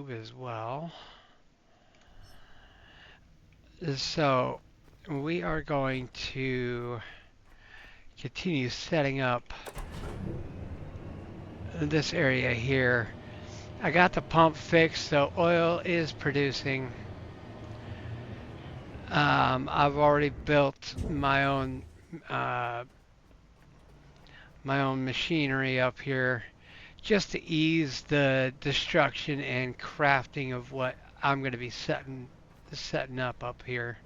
tube as well. So we are going to continue setting up this area here. I got the pump fixed, so oil is producing. I've already built uh, my own machinery up here just to ease the destruction and crafting of what I'm going to be setting up here.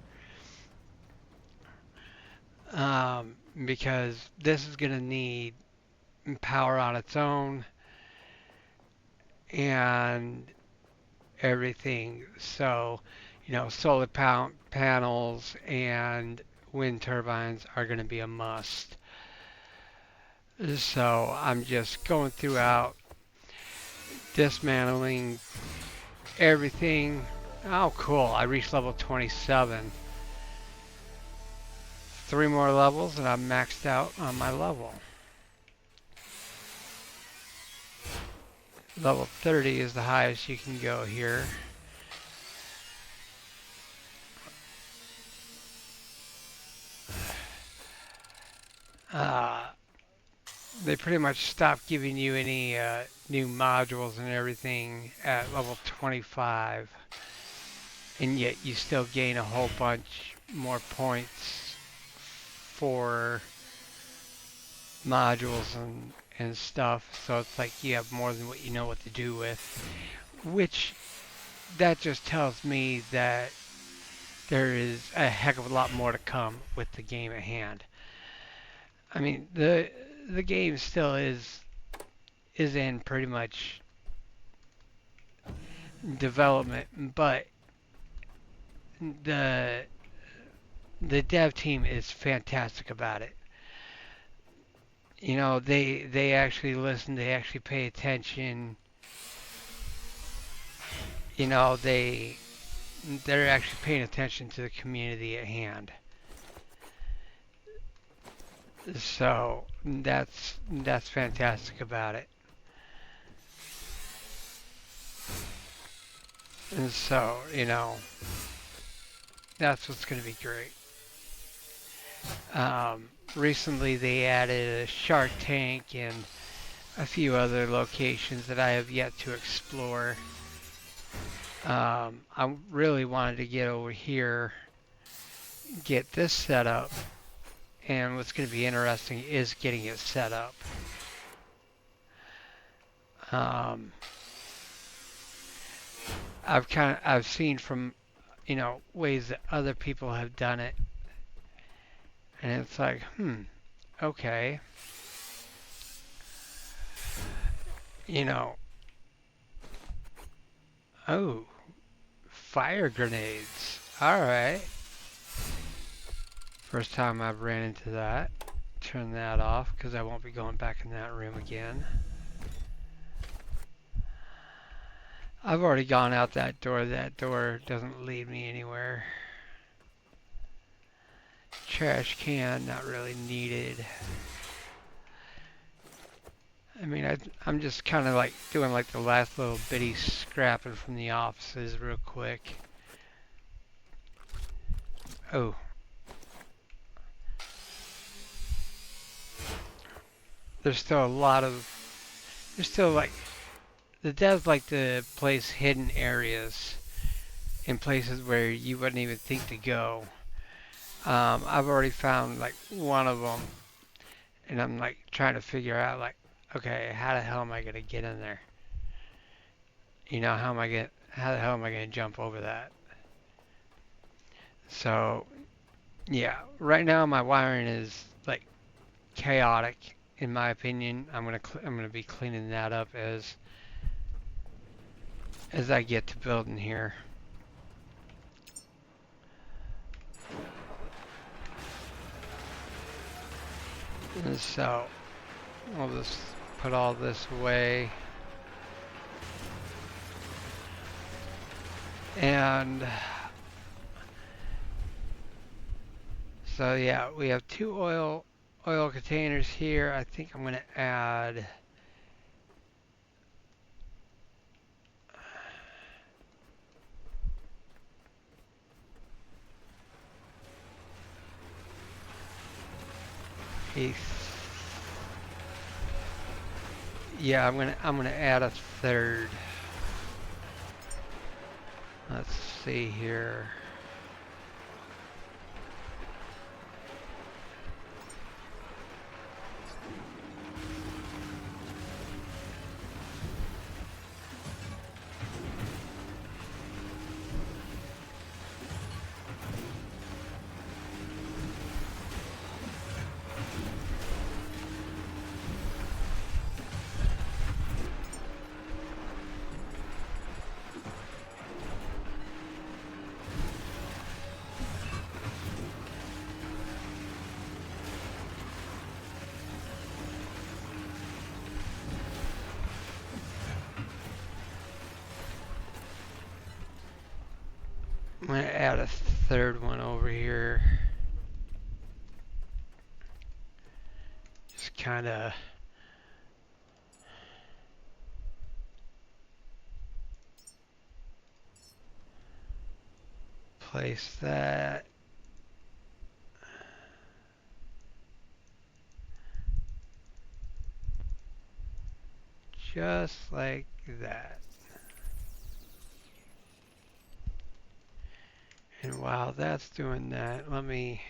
Because this is going to need power on its own and everything. So, solar panels and wind turbines are going to be a must. So I'm just going throughout, dismantling everything. Oh, cool. I reached level 27. 3 more levels and I'm maxed out on my level. Level 30 is the highest you can go here. Uh, they pretty much stopped giving you any new modules and everything at level 25. And yet you still gain a whole bunch more points for modules and stuff. So it's like you have more than what you know what to do with. Which that just tells me that there is a heck of a lot more to come with the game at hand. I mean, the game still is in pretty much development, but the the dev team is fantastic about it. They actually listen, they actually pay attention. You know, they're actually paying attention to the community at hand. So that's fantastic about it. And so, that's what's going to be great. Recently, they added a Shark Tank and a few other locations that I have yet to explore. I really wanted to get over here, get this set up, and what's going to be interesting is getting it set up. Um, I've seen from ways that other people have done it, and it's like, okay, you know, oh, fire grenades. All right. First time I've ran into that. Turn that off because I won't be going back in that room again. I've already gone out that door. That door doesn't lead me anywhere. Trash can, not really needed. I mean, I'm just kind of like doing like the last little bitty scrapping from the offices real quick. Oh. There's still a lot of, there's still like, the devs like to place hidden areas in places where you wouldn't even think to go. I've already found like one of them, and I'm like trying to figure out like, okay, how the hell am I gonna get in there? How the hell am I gonna jump over that? So, yeah, right now my wiring is like chaotic in my opinion. I'm gonna be cleaning that up as I get to building here. And so I'll just put all this away. And so yeah, we have two oil containers here. I think I'm gonna add a yeah, I'm gonna add a third. Let's see here. I'm gonna add a third one over here. Just kind of place that. Just like that. And while that's doing that, let me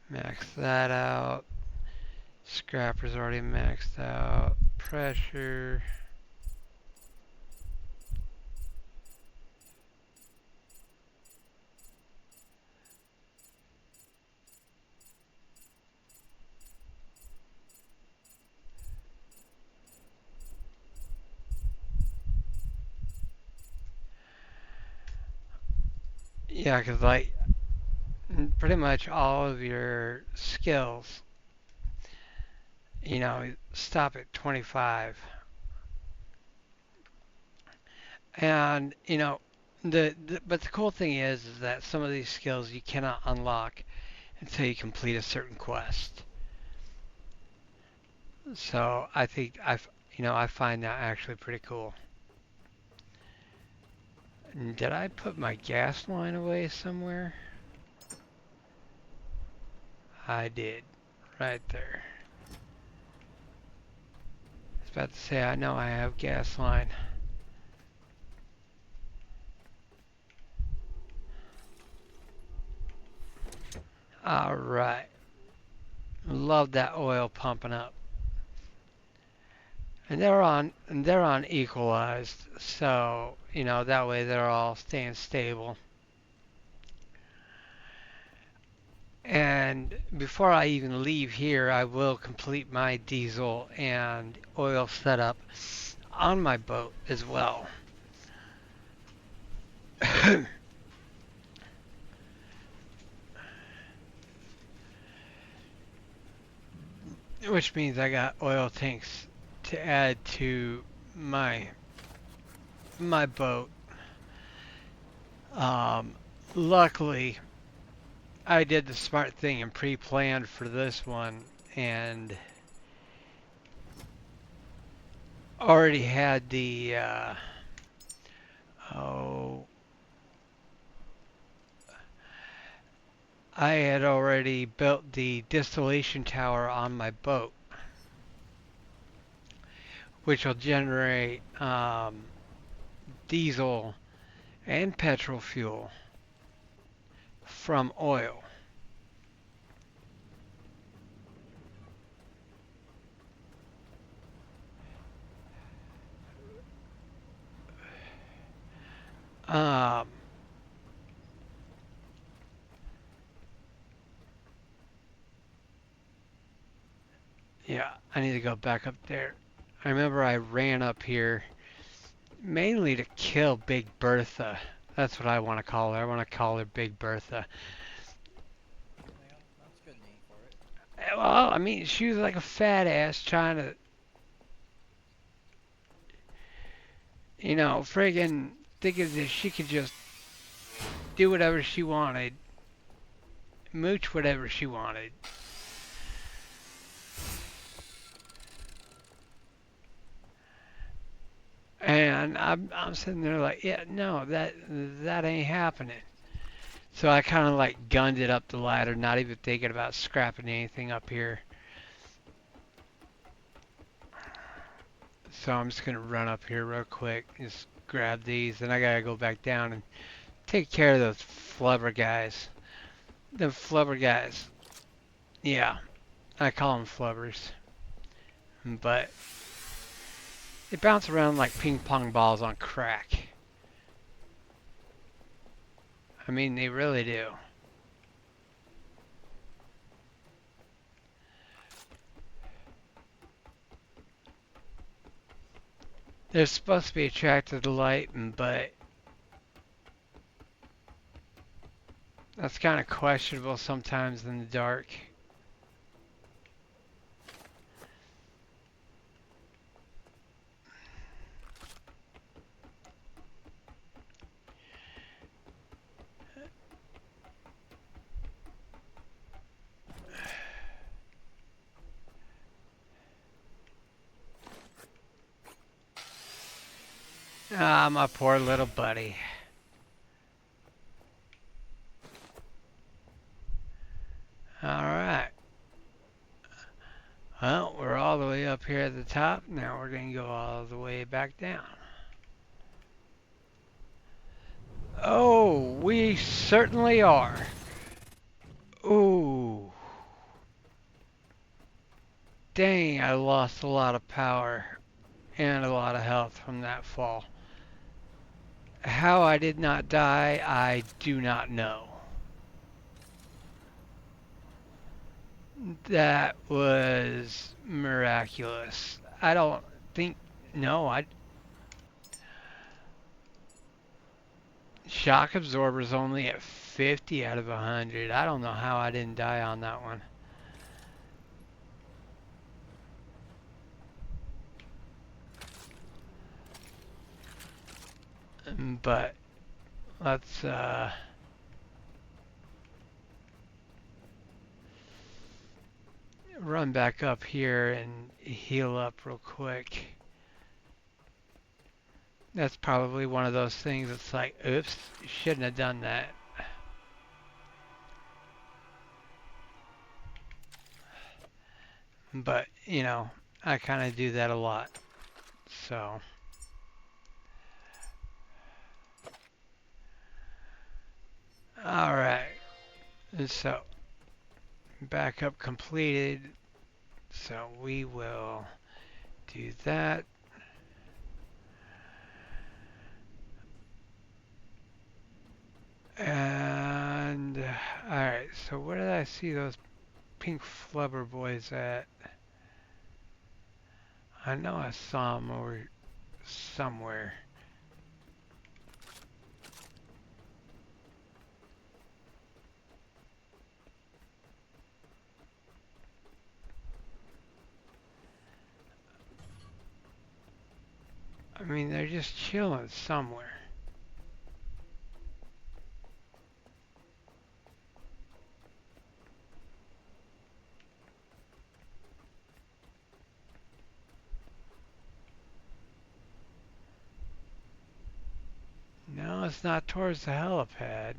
max that out. Scrapper's already maxed out. Pressure. Yeah, because like pretty much all of your skills, stop at 25. And, but the cool thing is that some of these skills you cannot unlock until you complete a certain quest. So I think I find that actually pretty cool. Did I put my gas line away somewhere? I did. Right there. I was about to say, I know I have gas line. Alright. Love that oil pumping up. And they're on equalized, so that way they're all staying stable. And before I even leave here, I will complete my diesel and oil setup on my boat as well. Which means I got oil tanks to add to my boat. Um, Luckily, I did the smart thing and pre-planned for this one and already had the oh I had already built the distillation tower on my boat, which will generate diesel and petrol fuel from oil. Um, yeah, I need to go back up there. I remember I ran up here mainly to kill Big Bertha. That's what I want to call her. I want to call her Big Bertha. Yeah, that's a good name for it. Well, I mean, she was like a fat ass trying to, friggin' thinking that she could just do whatever she wanted, mooch whatever she wanted. And I'm sitting there like, yeah, no, that ain't happening. So I kind of like gunned it up the ladder, not even thinking about scrapping anything up here. So I'm just gonna run up here real quick, just grab these, and I gotta go back down and take care of those flubber guys. The flubber guys. Yeah, I call them flubbers. But they bounce around like ping pong balls on crack. I mean, they really do. They're supposed to be attracted to light, but that's kind of questionable sometimes in the dark. Ah, my poor little buddy. Alright. Well, we're all the way up here at the top. Now we're going to go all the way back down. Oh, we certainly are. Ooh. Dang, I lost a lot of power and a lot of health from that fall. How I did not die, I do not know. That was miraculous. I don't think, no, I shock absorber's only at 50 out of 100. I don't know how I didn't die on that one. But let's run back up here and heal up real quick. That's probably one of those things that's like, oops, shouldn't have done that. But, you know, I kind of do that a lot. So, alright. So, backup completed. So, we will do that. And, alright, so where did I see those pink flubber boys at? I know I saw them over somewhere. I mean, they're just chilling somewhere. No, it's not towards the helipad.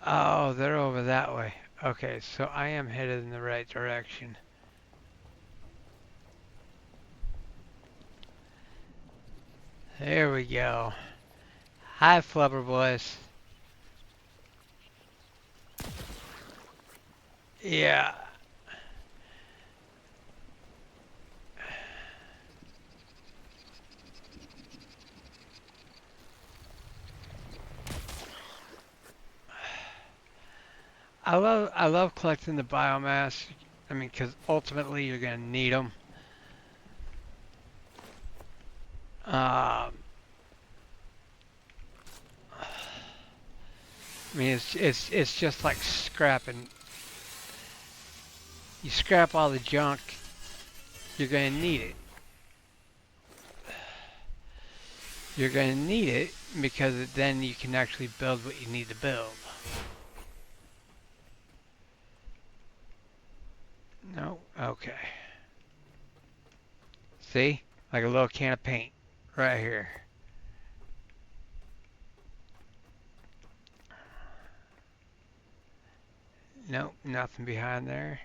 Oh, they're over that way. Okay, so I am headed in the right direction. There we go. Hi, flubber boys. Yeah. I love collecting the biomass. I mean, because ultimately you're gonna need them. I mean, it's just like scrapping. You scrap all the junk, you're gonna need it. You're gonna need it because then you can actually build what you need to build. No, okay. See? Like a little can of paint right here. Nope, nothing behind there.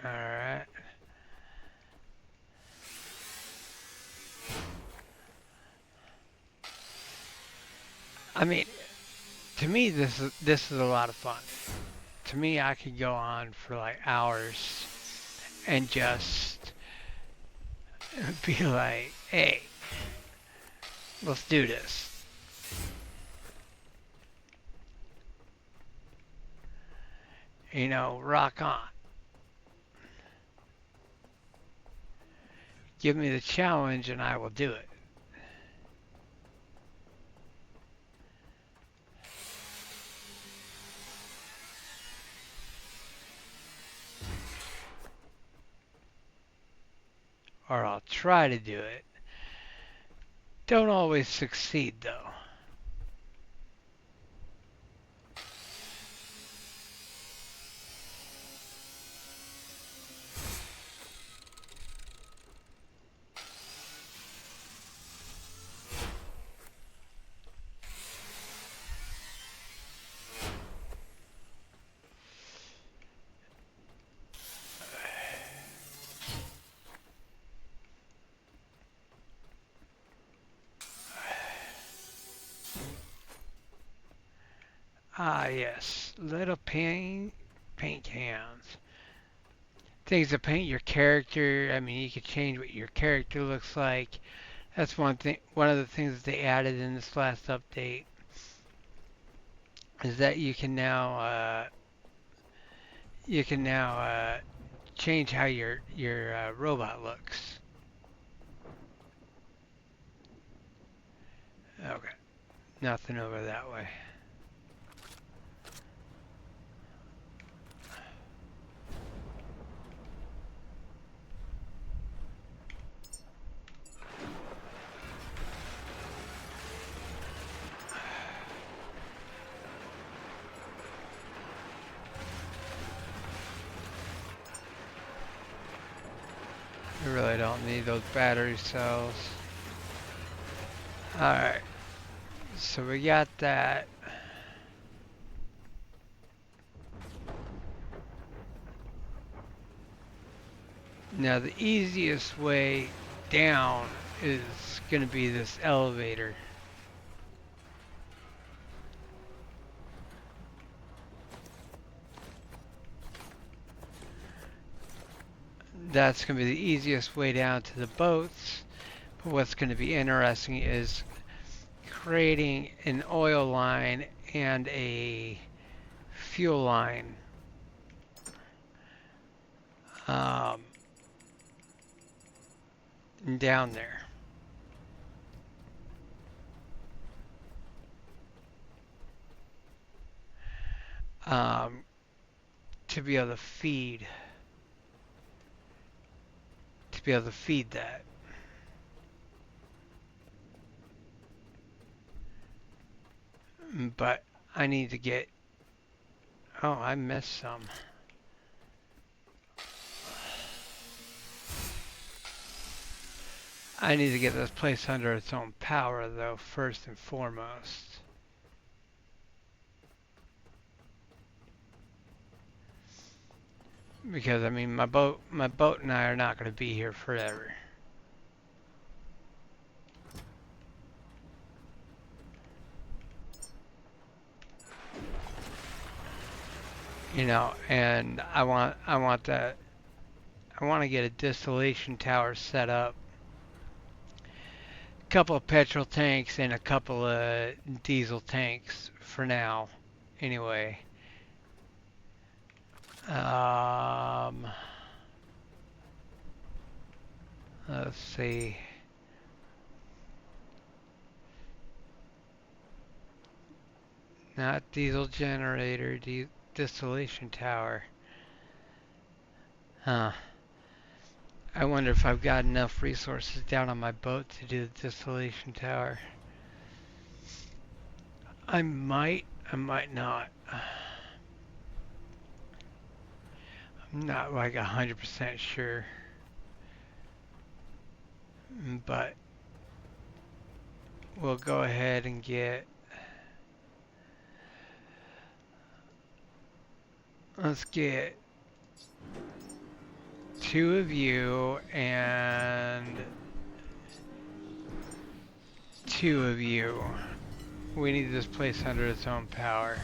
Alright. I mean, to me this is a lot of fun. To me I could go on for like hours and just be like, hey, let's do this. Rock on. Give me the challenge and I will do it. Or I'll try to do it. Don't always succeed though. Ah, yes. Little paint cans. Things to paint your character. I mean, you could change what your character looks like. That's one thing. One of the things that they added in this last update is that you can now change how your robot looks. Okay, nothing over that way. We really don't need those battery cells. Alright, so we got that. Now the easiest way down is going to be this elevator. That's going to be the easiest way down to the boats. But what's going to be interesting is creating an oil line and a fuel line um, down there um, to be able to feed that. But I need to get. Oh, I missed some. I need to get this place under its own power, though, first and foremost. Because I mean, my boat and I are not going to be here forever. And I want to get a distillation tower set up, a couple of petrol tanks and a couple of diesel tanks for now. Anyway, um, let's see. Not diesel generator, distillation tower. Huh. I wonder if I've got enough resources down on my boat to do the distillation tower. I might not. Not like 100% sure, but we'll go ahead and let's get two of you and two of you. We need this place under its own power.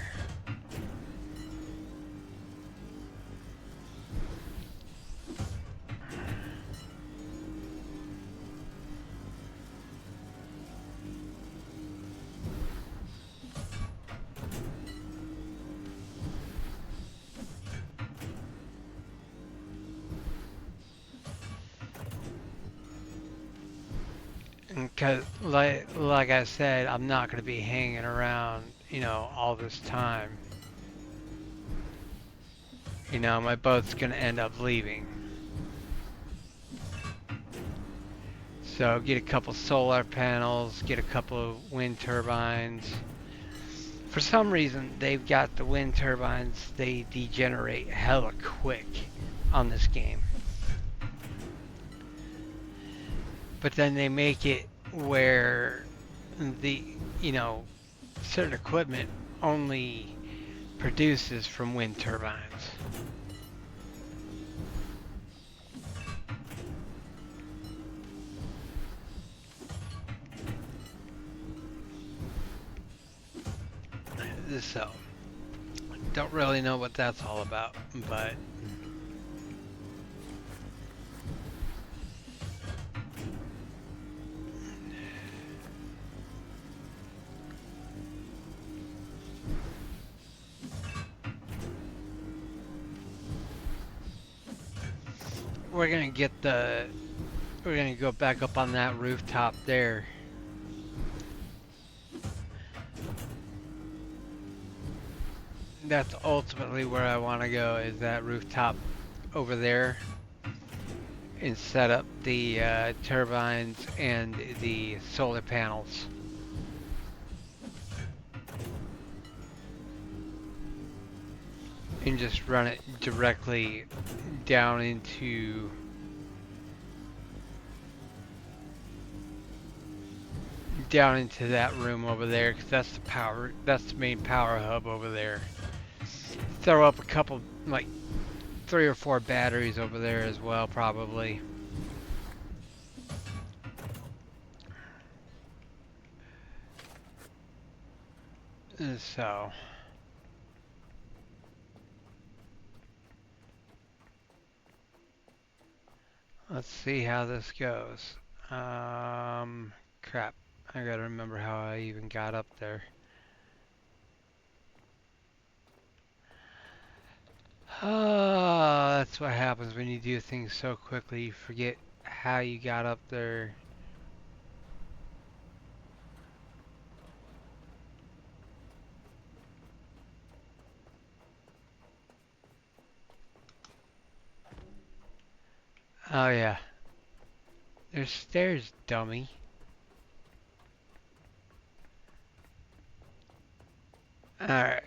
Because, like I said, I'm not going to be hanging around, all this time. My boat's going to end up leaving. So get a couple solar panels, get a couple of wind turbines. For some reason, they've got the wind turbines, they degenerate hella quick on this game. But then they make it where the, you know, certain equipment only produces from wind turbines. So, don't really know what that's all about, but we're gonna get we're gonna go back up on that rooftop there. That's ultimately where I want to go, is that rooftop over there, and set up the turbines and the solar panels. And just run it directly down into that room over there, because that's the main power hub over there. Throw up a couple, like 3 or 4 batteries over there as well, probably. So let's see how this goes. Crap. I gotta remember how I even got up there. Oh, that's what happens when you do things so quickly. You forget how you got up there. Oh yeah. There's stairs, dummy. Alright.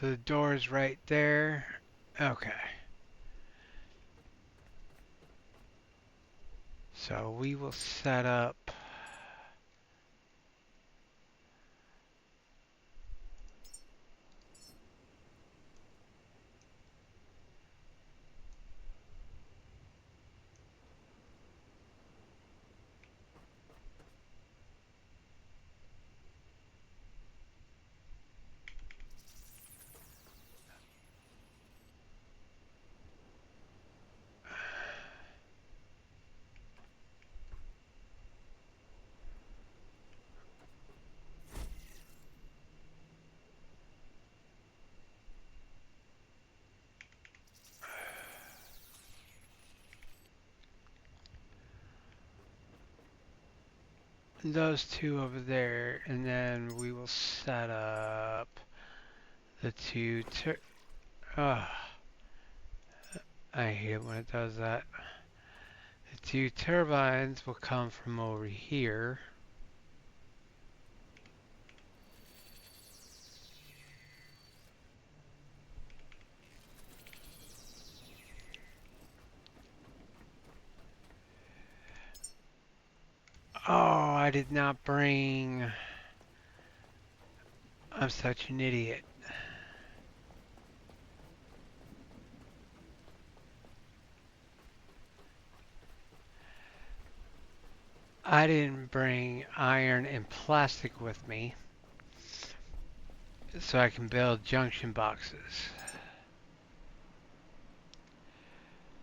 So the door's right there. Okay. So we will set up those two over there, and then we will set up the two I hate it when it does that. The two turbines will come from over here. Oh, I did not bring... I'm such an idiot. I didn't bring iron and plastic with me so I can build junction boxes.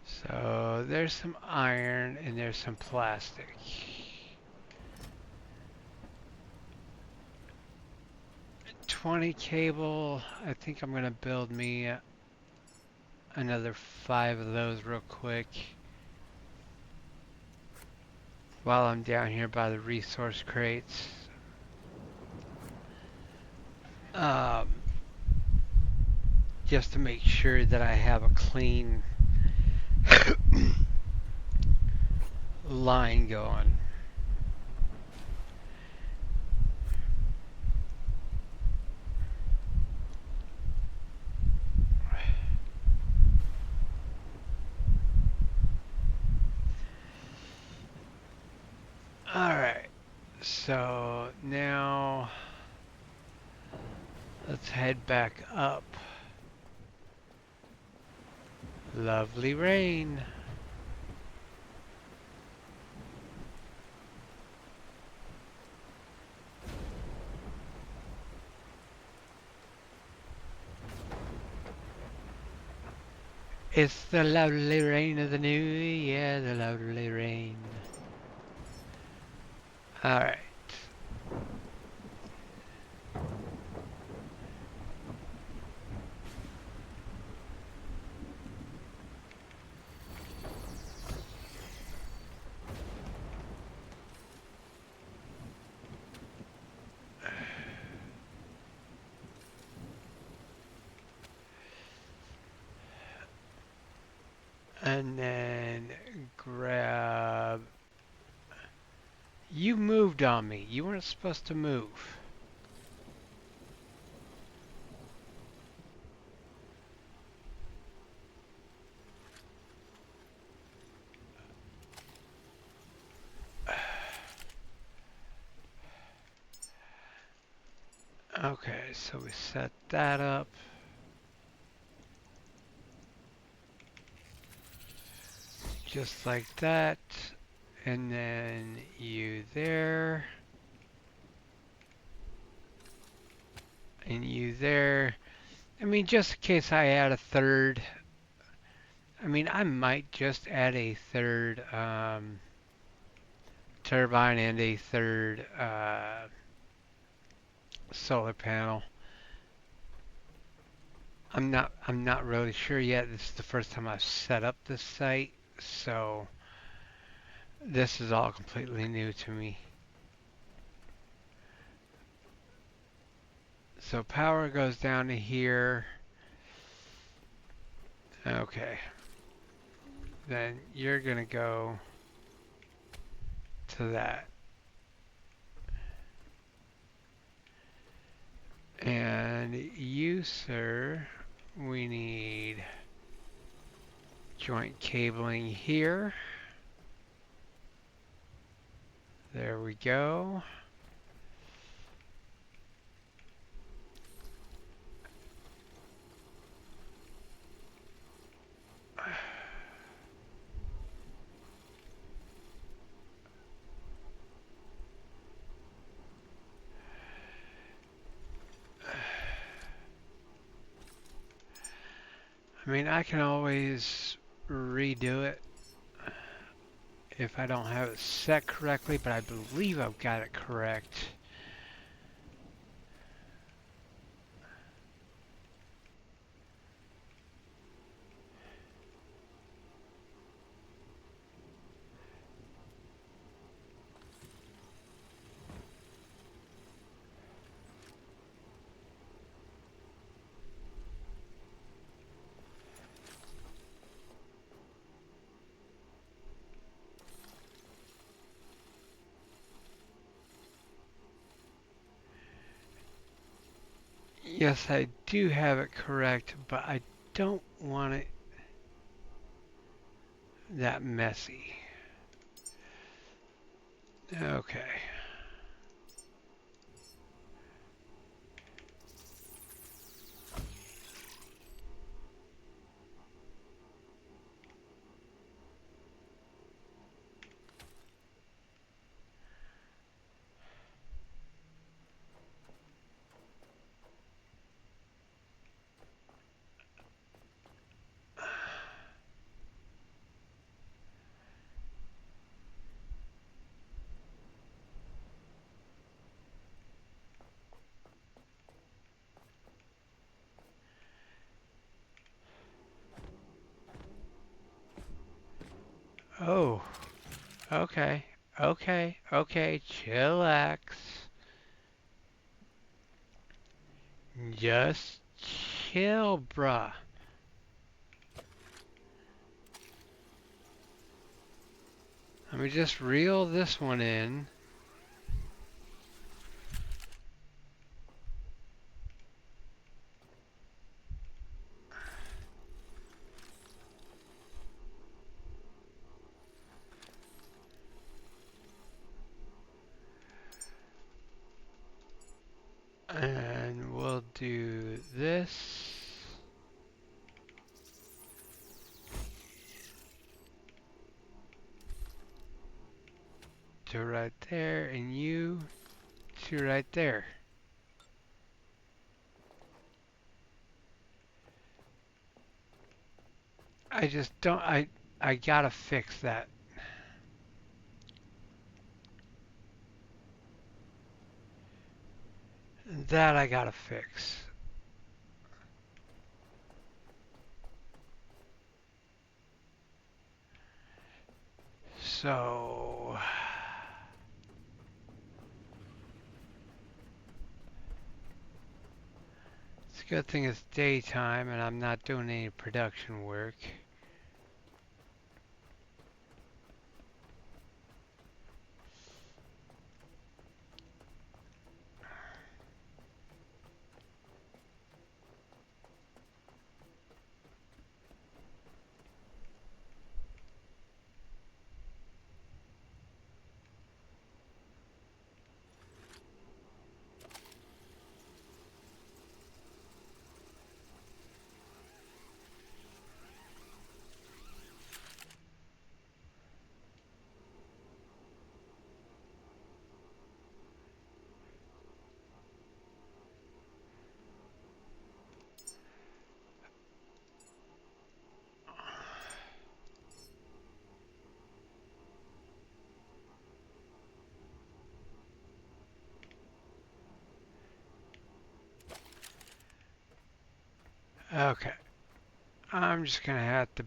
So there's some iron and there's some plastic. 20 cable. I think I'm gonna build me another 5 of those real quick while I'm down here by the resource crates. Um, just to make sure that I have a clean line going. Alright, so now let's head back up. Lovely rain. It's the lovely rain of the new year, the lovely rain. Alright. And then grab... You moved on me. You weren't supposed to move. Okay, so we set that up. Just like that. And then you there. And you there. I mean, just in case I add a third. I mean, I might just add a third turbine and a third solar panel. I'm not really sure yet. This is the first time I've set up this site, so this is all completely new to me. So power goes down to here. Okay. Then you're gonna go to that. And you, sir, we need joint cabling here. There we go. I mean, I can always redo it if I don't have it set correctly, but I believe I've got it correct. Yes, I do have it correct, but I don't want it that messy. Okay. Oh, okay. Okay. Chillax. Just chill, bruh. Let me just reel this one in. And we'll do this to right there, and you to right there. I just don't, I gotta fix that. That I gotta fix. So, it's a good thing it's daytime and I'm not doing any production work. Okay, I'm just gonna have to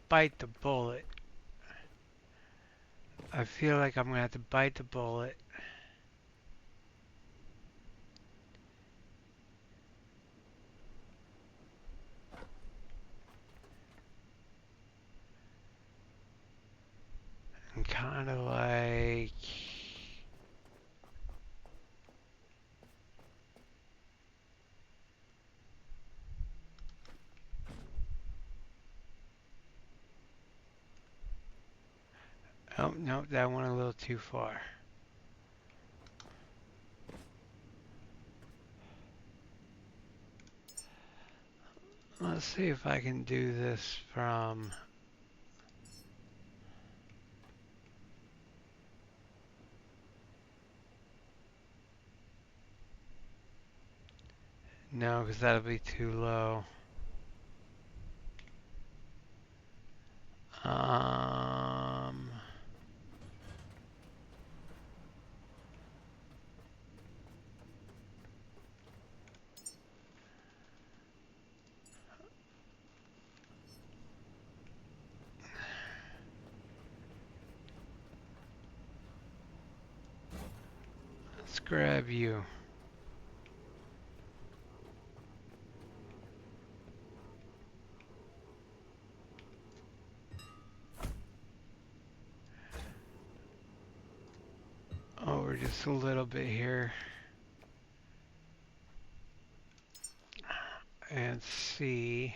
bite the bullet. I feel like I'm gonna have to bite the bullet. And kind of like, oh no, that went a little too far. Let's see if I can do this from, no, because that'll be too low. Um, let's grab you. Over just a little bit here. and see.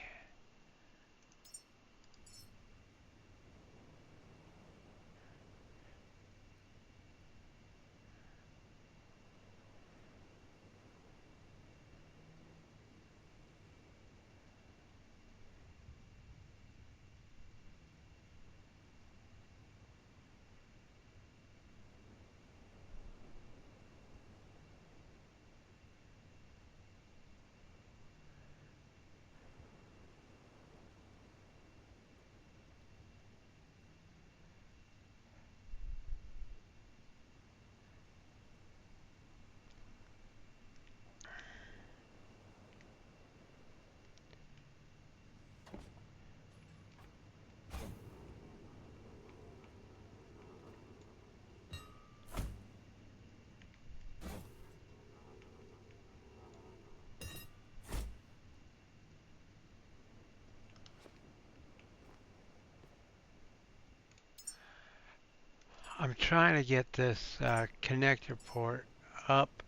I'm trying to get this connector port up.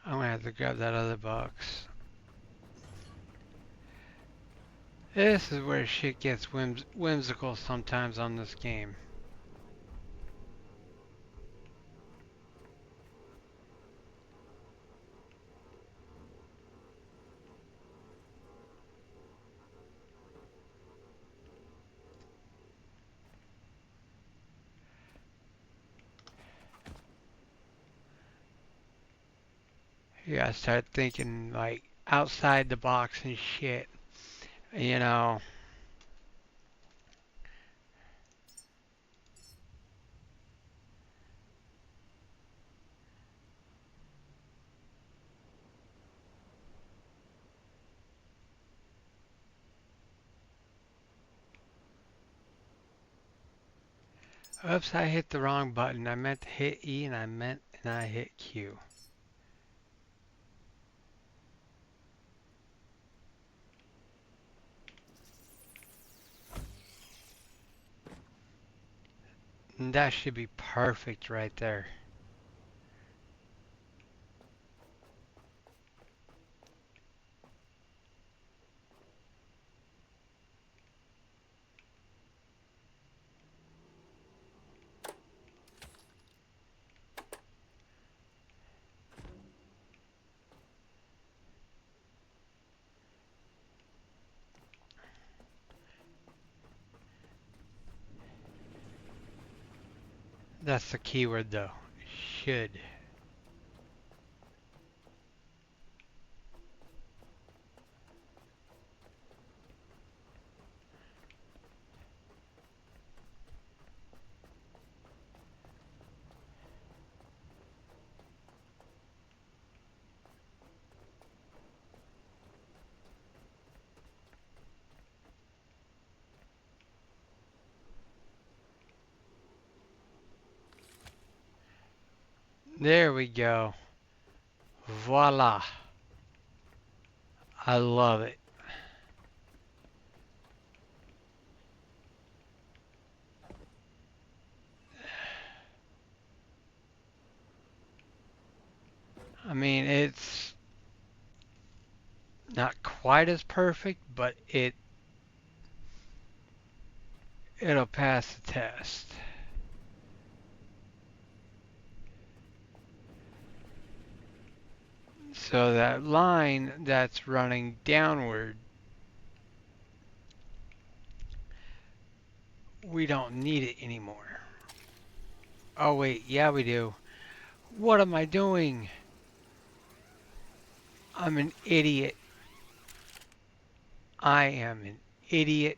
I'm gonna have to grab that other box. This is where shit gets whimsical sometimes on this game. You gotta start thinking like outside the box and shit. You know. Oops, I hit the wrong button. I meant to hit E and I hit Q. And that should be perfect right there. That's the keyword though. Should. There we go. Voila. I love it. I mean, it's not quite as perfect, but it'll pass the test. So that line that's running downward, we don't need it anymore. Oh wait, yeah we do. What am I doing? I'm an idiot. I am an idiot.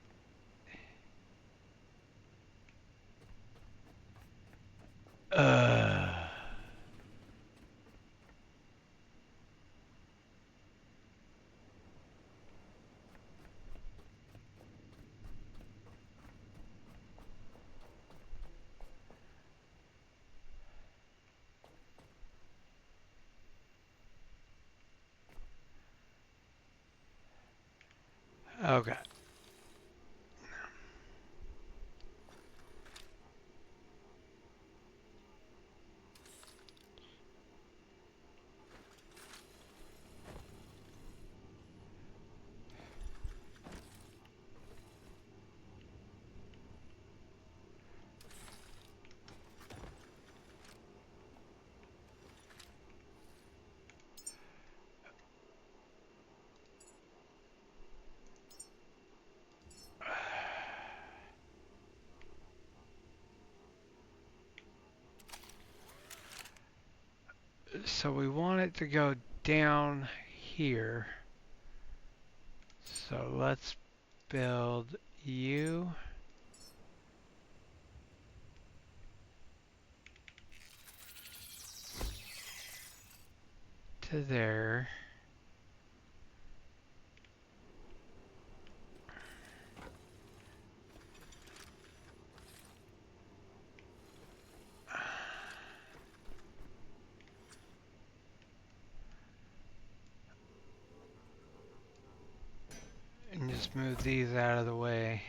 Uh, okay. So we want it to go down here. So let's build you to there. And just move these out of the way.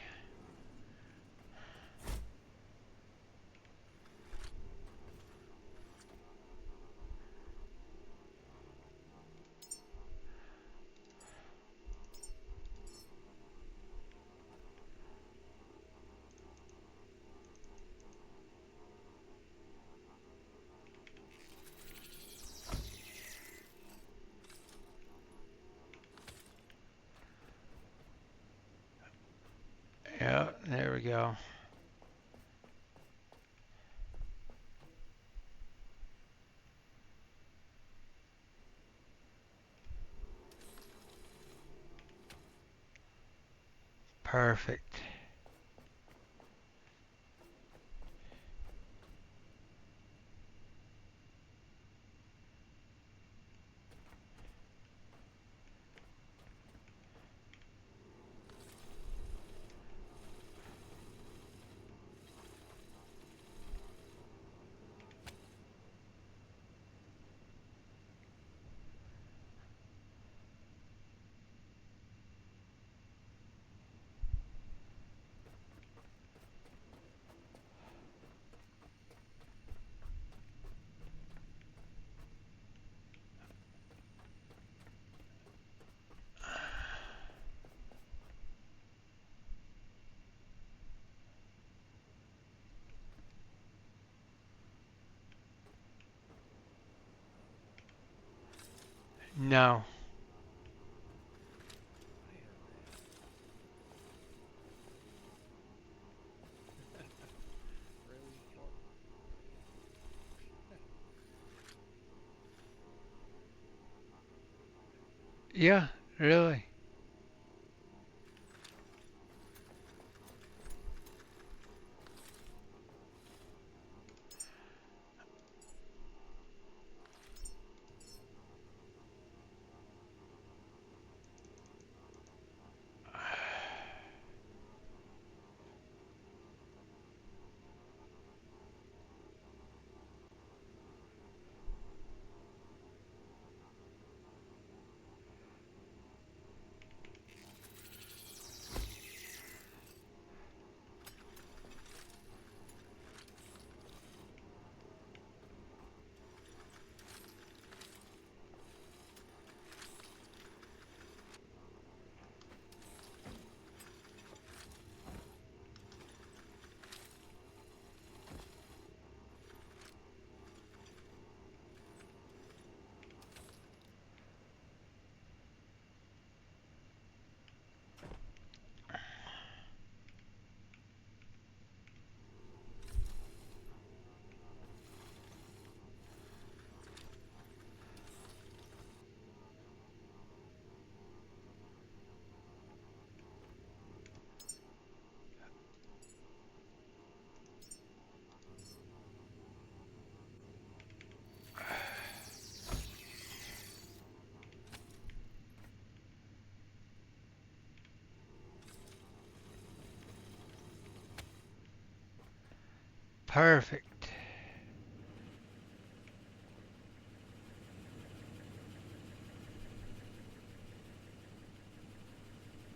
Yeah, there we go. Perfect. No. Fire red. Really short. Yeah, really. Perfect.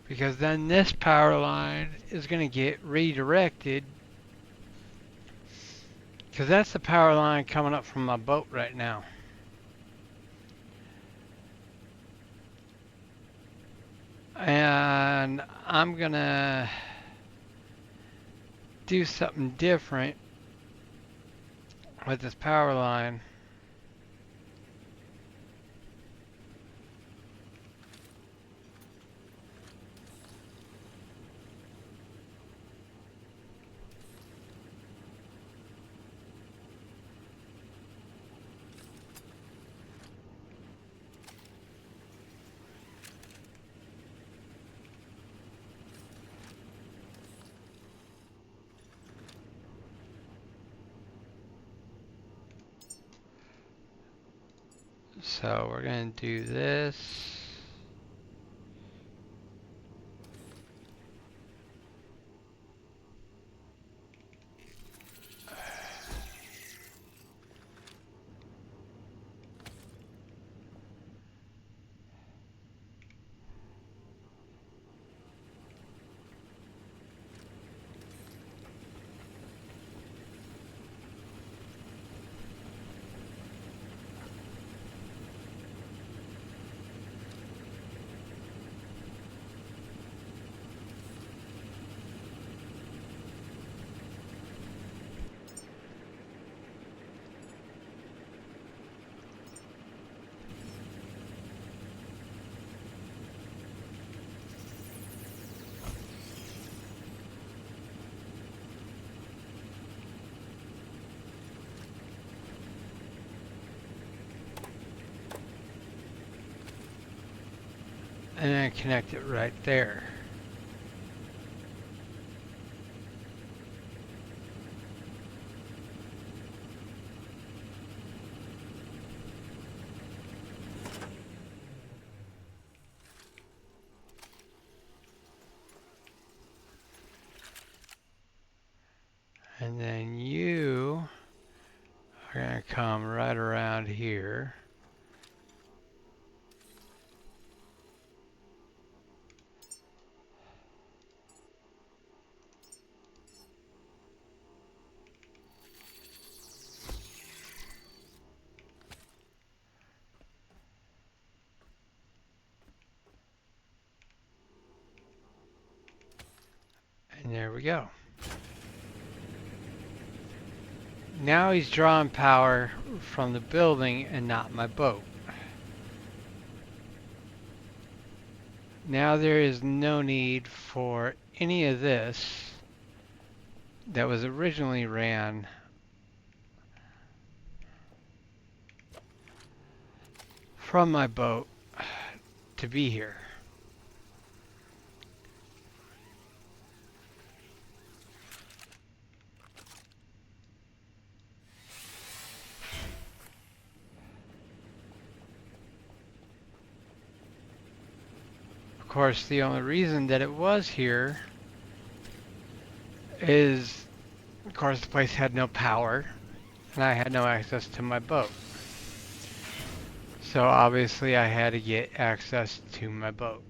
Because then this power line is going to get redirected. Because that's the power line coming up from my boat right now. And I'm going to do something different with this power line. So we're going to do this. And then connect it right there. And then you are going to come right around here. And there we go. Now he's drawing power from the building and not my boat. Now there is no need for any of this that was originally ran from my boat to be here. Of course, the only reason that it was here is, of course, the place had no power and I had no access to my boat. So obviously I had to get access to my boat.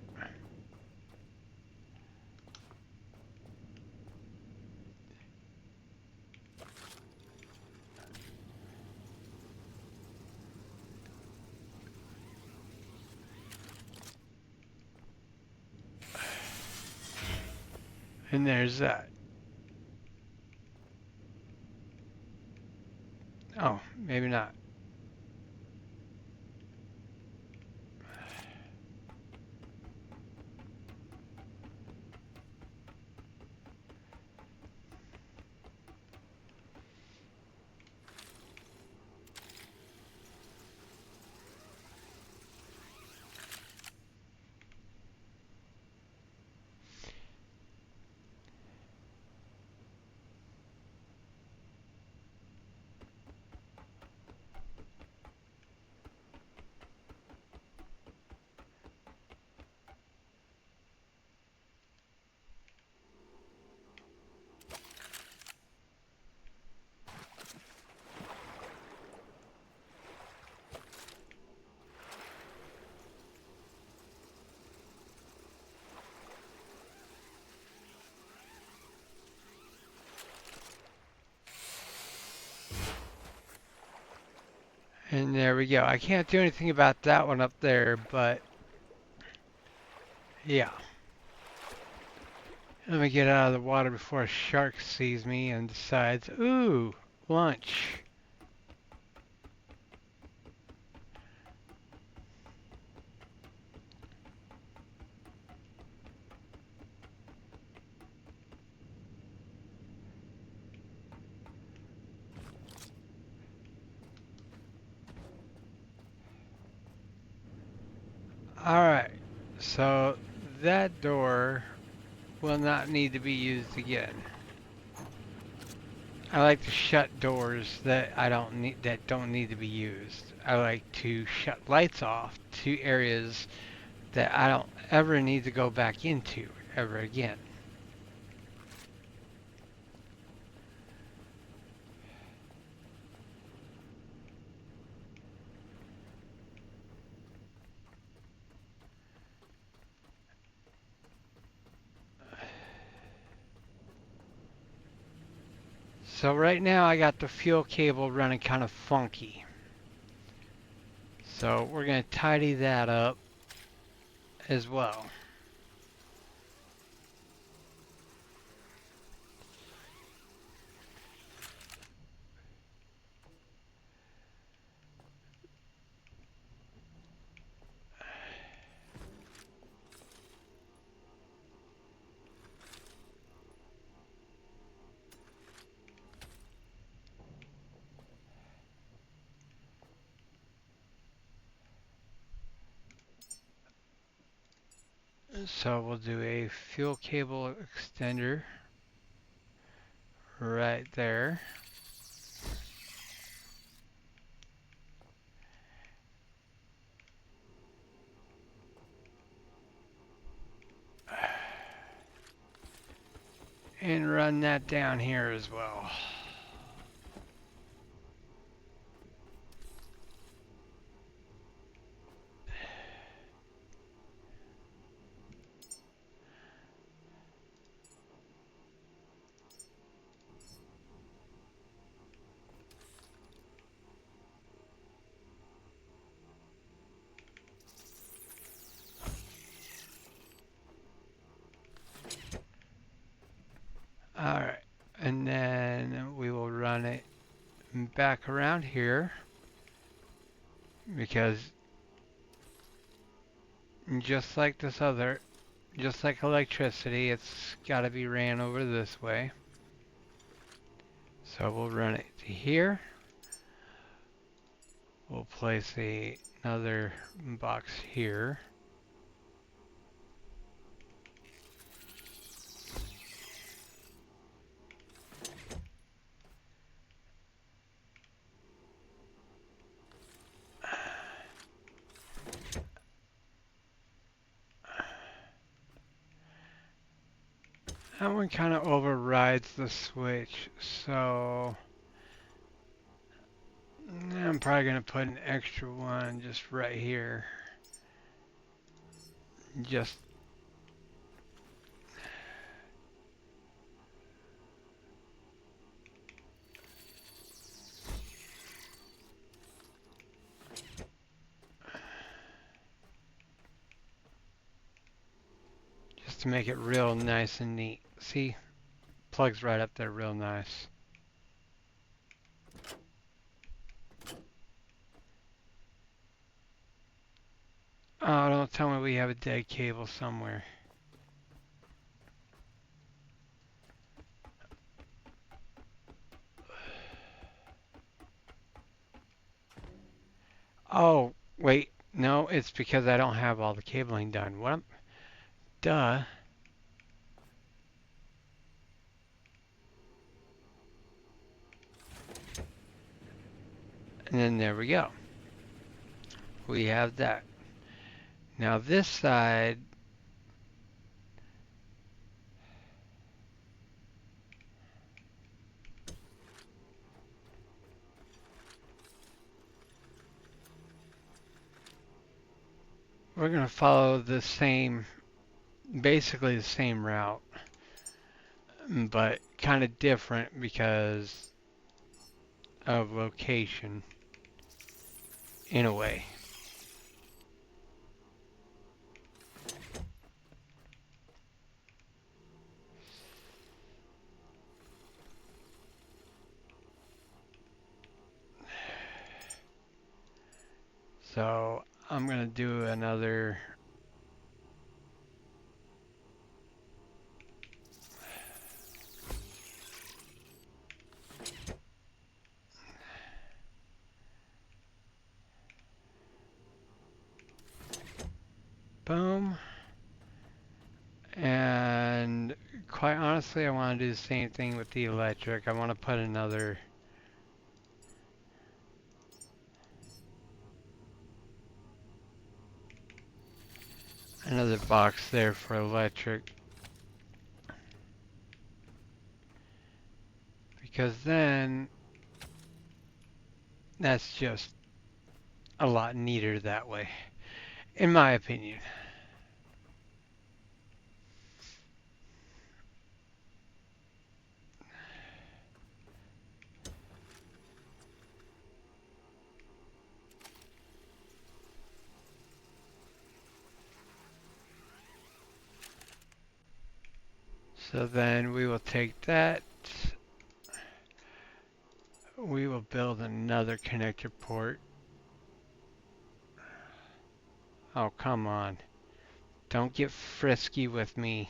And there's that. Oh, maybe not. And there we go. I can't do anything about that one up there, but yeah. Let me get out of the water before a shark sees me and decides, ooh, lunch. Alright, so that door will not need to be used again. I like to shut doors that don't need to be used. I like to shut lights off to areas that I don't ever need to go back into ever again. So right now I got the fuel cable running kind of funky. So we're going to tidy that up as well. So we'll do a fuel cable extender right there. And run that down here as well. Alright, and then we will run it back around here because just like just like electricity, it's got to be ran over this way. So we'll run it to here. We'll place another box here. That one kind of overrides the switch, so I'm probably going to put an extra one just right here. Just just to make it real nice and neat. See, plugs right up there real nice. Oh, don't tell me we have a dead cable somewhere. Oh, wait. No, it's because I don't have all the cabling done. What? Duh. And then there we go. We have that. Now this side, we're going to follow the same, basically the same route, but kind of different because of location in a way. So I'm going to do another. Boom. And quite honestly, I want to do the same thing with the electric. I want to put another box there for electric, because then that's just a lot neater that way, in my opinion. So then we will take that. We will build another connector port. Oh, come on. Don't get frisky with me.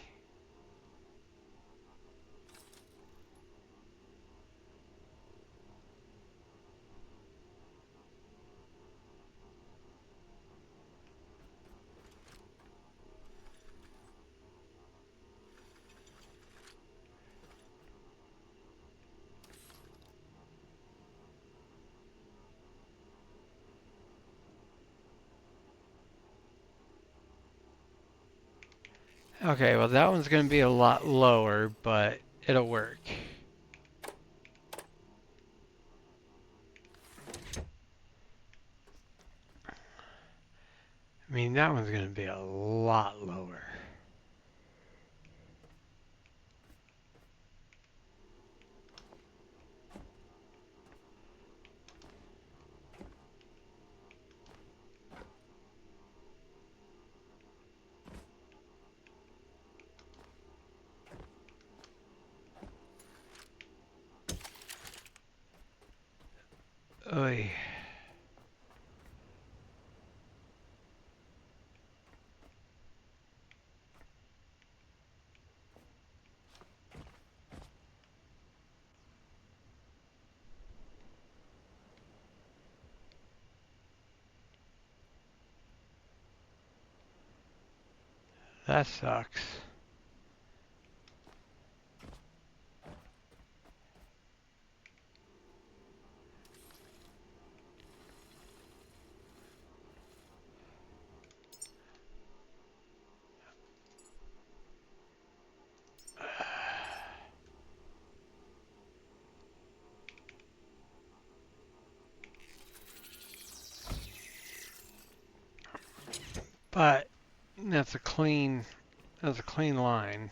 Okay, well that one's going to be a lot lower, but it'll work. I mean, that one's going to be a lot lower. Oy. That sucks. But that's a clean line. Cute.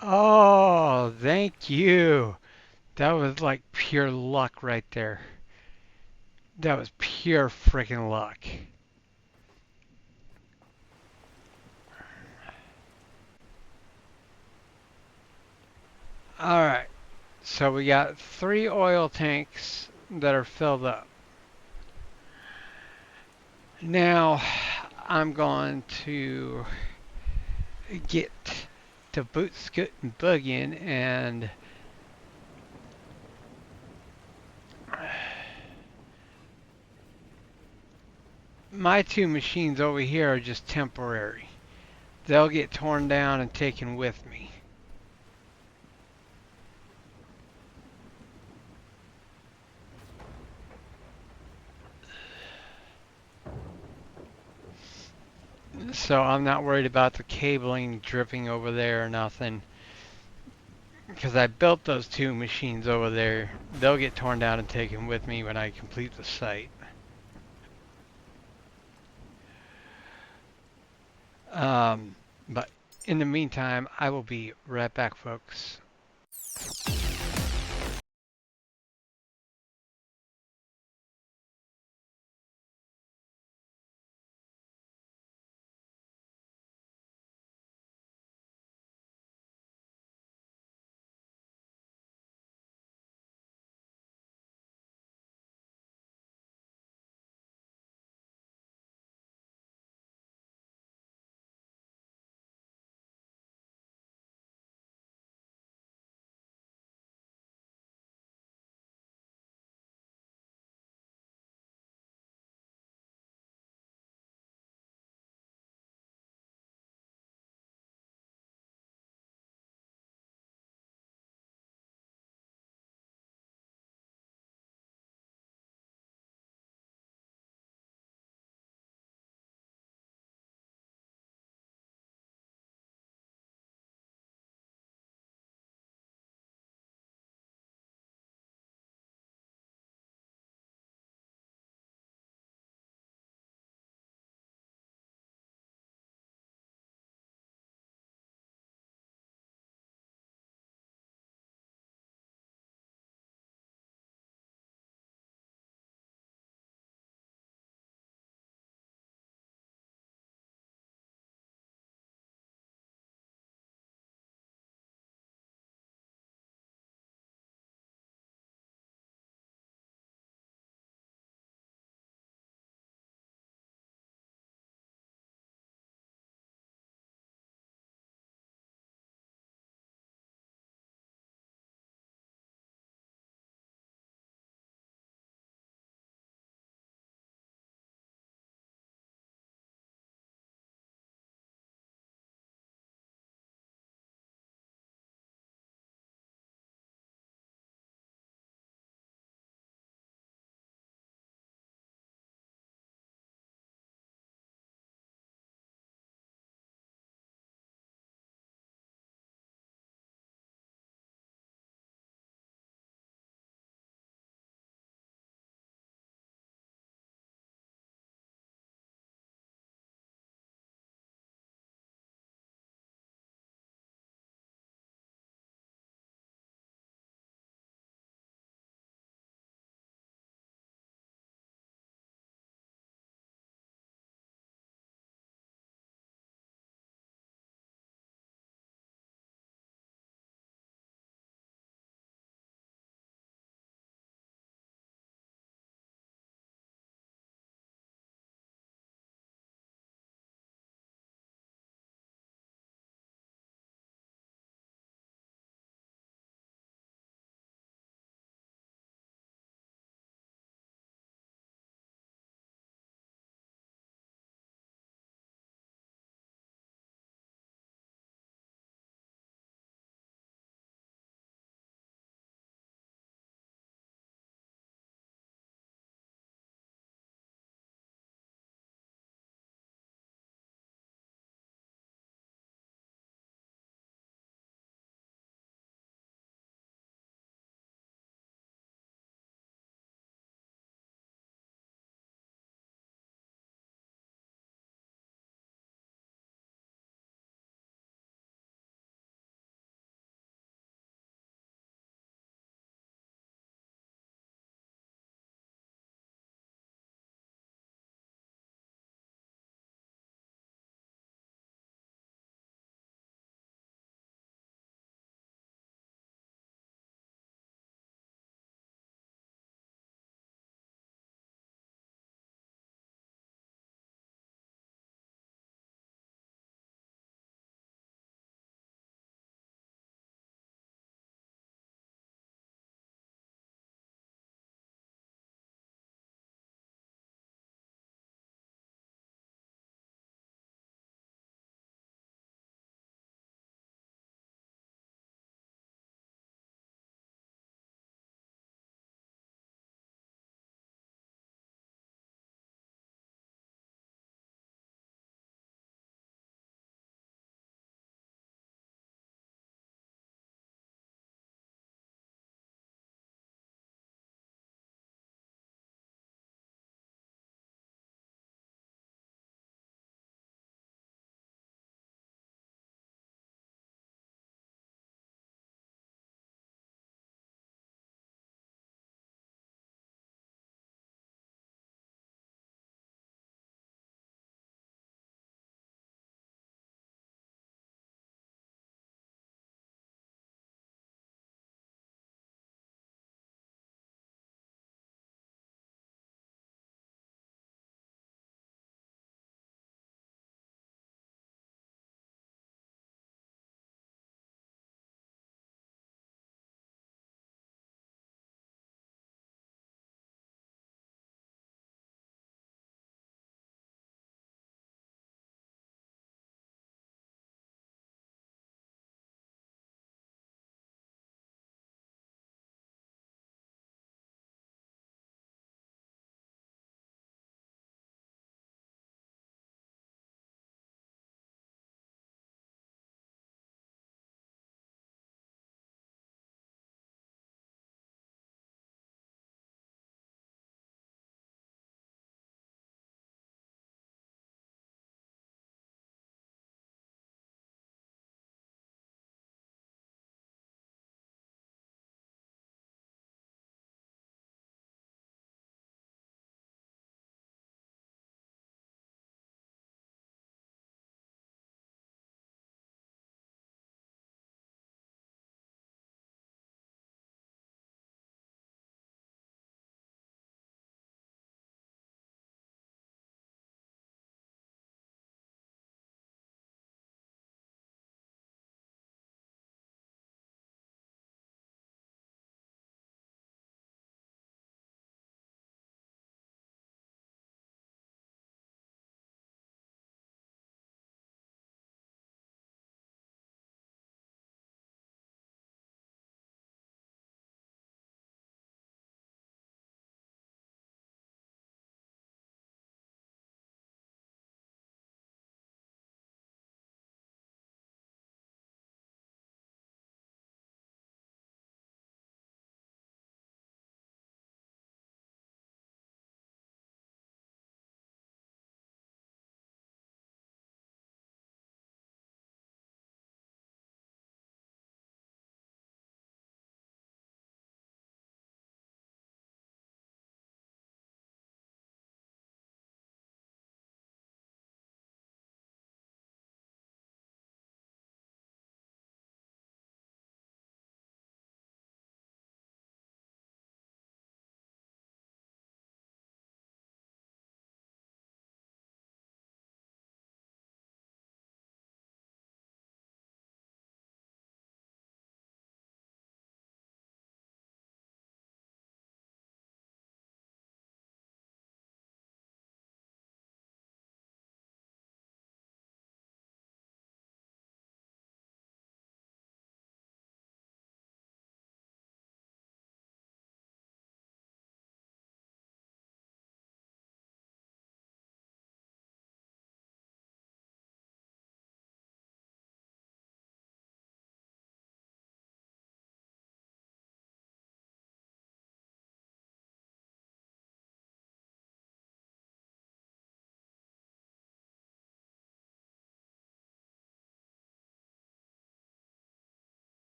Oh, thank you. That was like pure luck right there. That was pure freaking luck. Alright, so we got 3 oil tanks that are filled up. Now, I'm going to get to boot, scoot, and boogin, and my 2 machines over here are just temporary. They'll get torn down and taken with me. So I'm not worried about the cabling dripping over there or nothing. Because I built those 2 machines over there. They'll get torn down and taken with me when I complete the site. Um, but in the meantime, I will be right back, folks.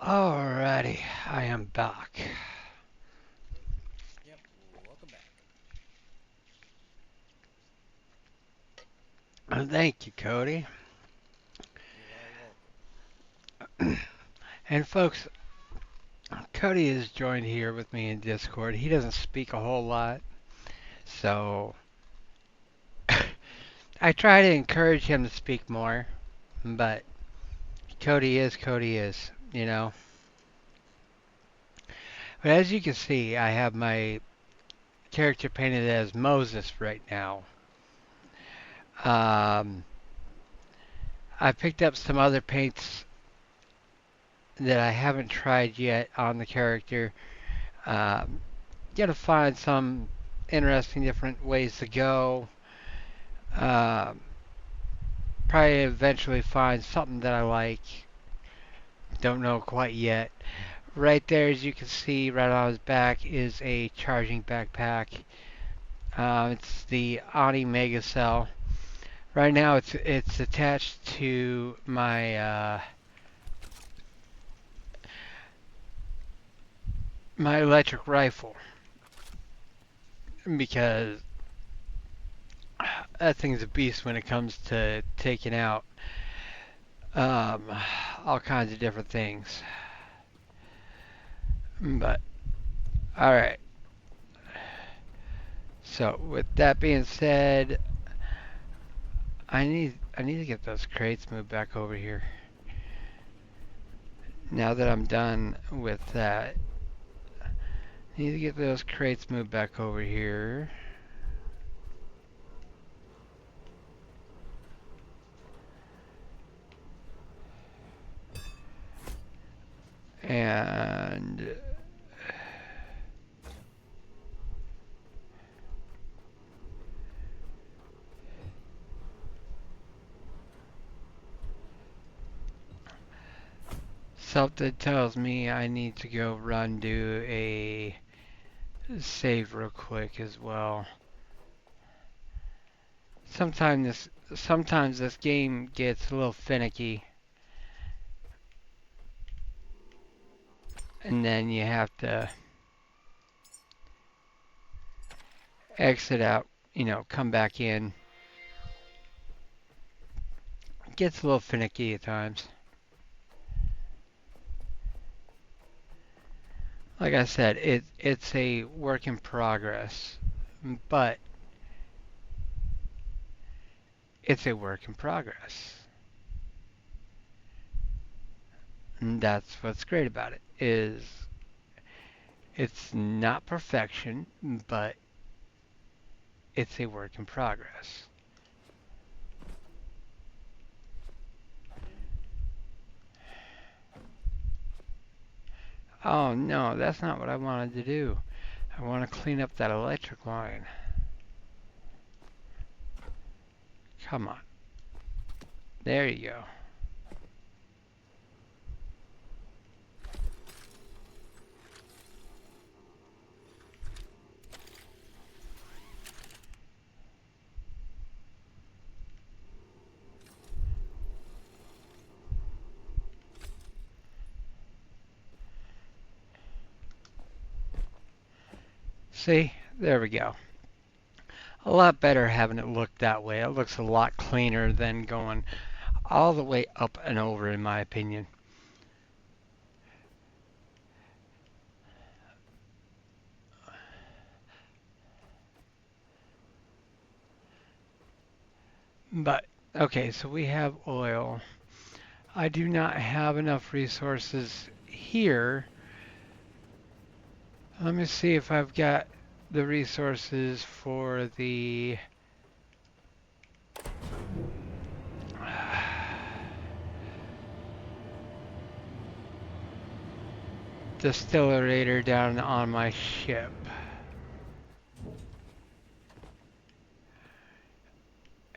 Alrighty, I am back. Yep, welcome back. Thank you, Cody. You're very welcome. And folks, Cody is joined here with me in Discord. He doesn't speak a whole lot, so I try to encourage him to speak more, but Cody is, you know. But as you can see, I have my character painted as Moses right now. Um, I picked up some other paints that I haven't tried yet on the character. Um, Gotta find some interesting different ways to go. Um, Probably eventually find something that I like. Don't know quite yet. Right there, as you can see, right on his back is a charging backpack. It's the Ani Mega Cell. Right now, it's attached to my electric rifle because that thing's a beast when it comes to taking out um, all kinds of different things. But all right. So with that being said, I need to get those crates moved back over here. Now that I'm done with that, I need to get those crates moved back over here. And something tells me I need to go run do a save real quick as well. Sometimes this game gets a little finicky, and then you have to exit out, come back in. It gets a little finicky at times. Like I said, it's a work in progress, but it's a work in progress. And that's what's great about it is it's not perfection, but it's a work in progress. Oh no, that's not what I wanted to do. I want to clean up that electric line. Come on. There you go. See? There we go. A lot better having it look that way. It looks a lot cleaner than going all the way up and over, in my opinion. But, okay, so we have oil. I do not have enough resources here. Let me see if I've got the resources for the distillerator down on my ship.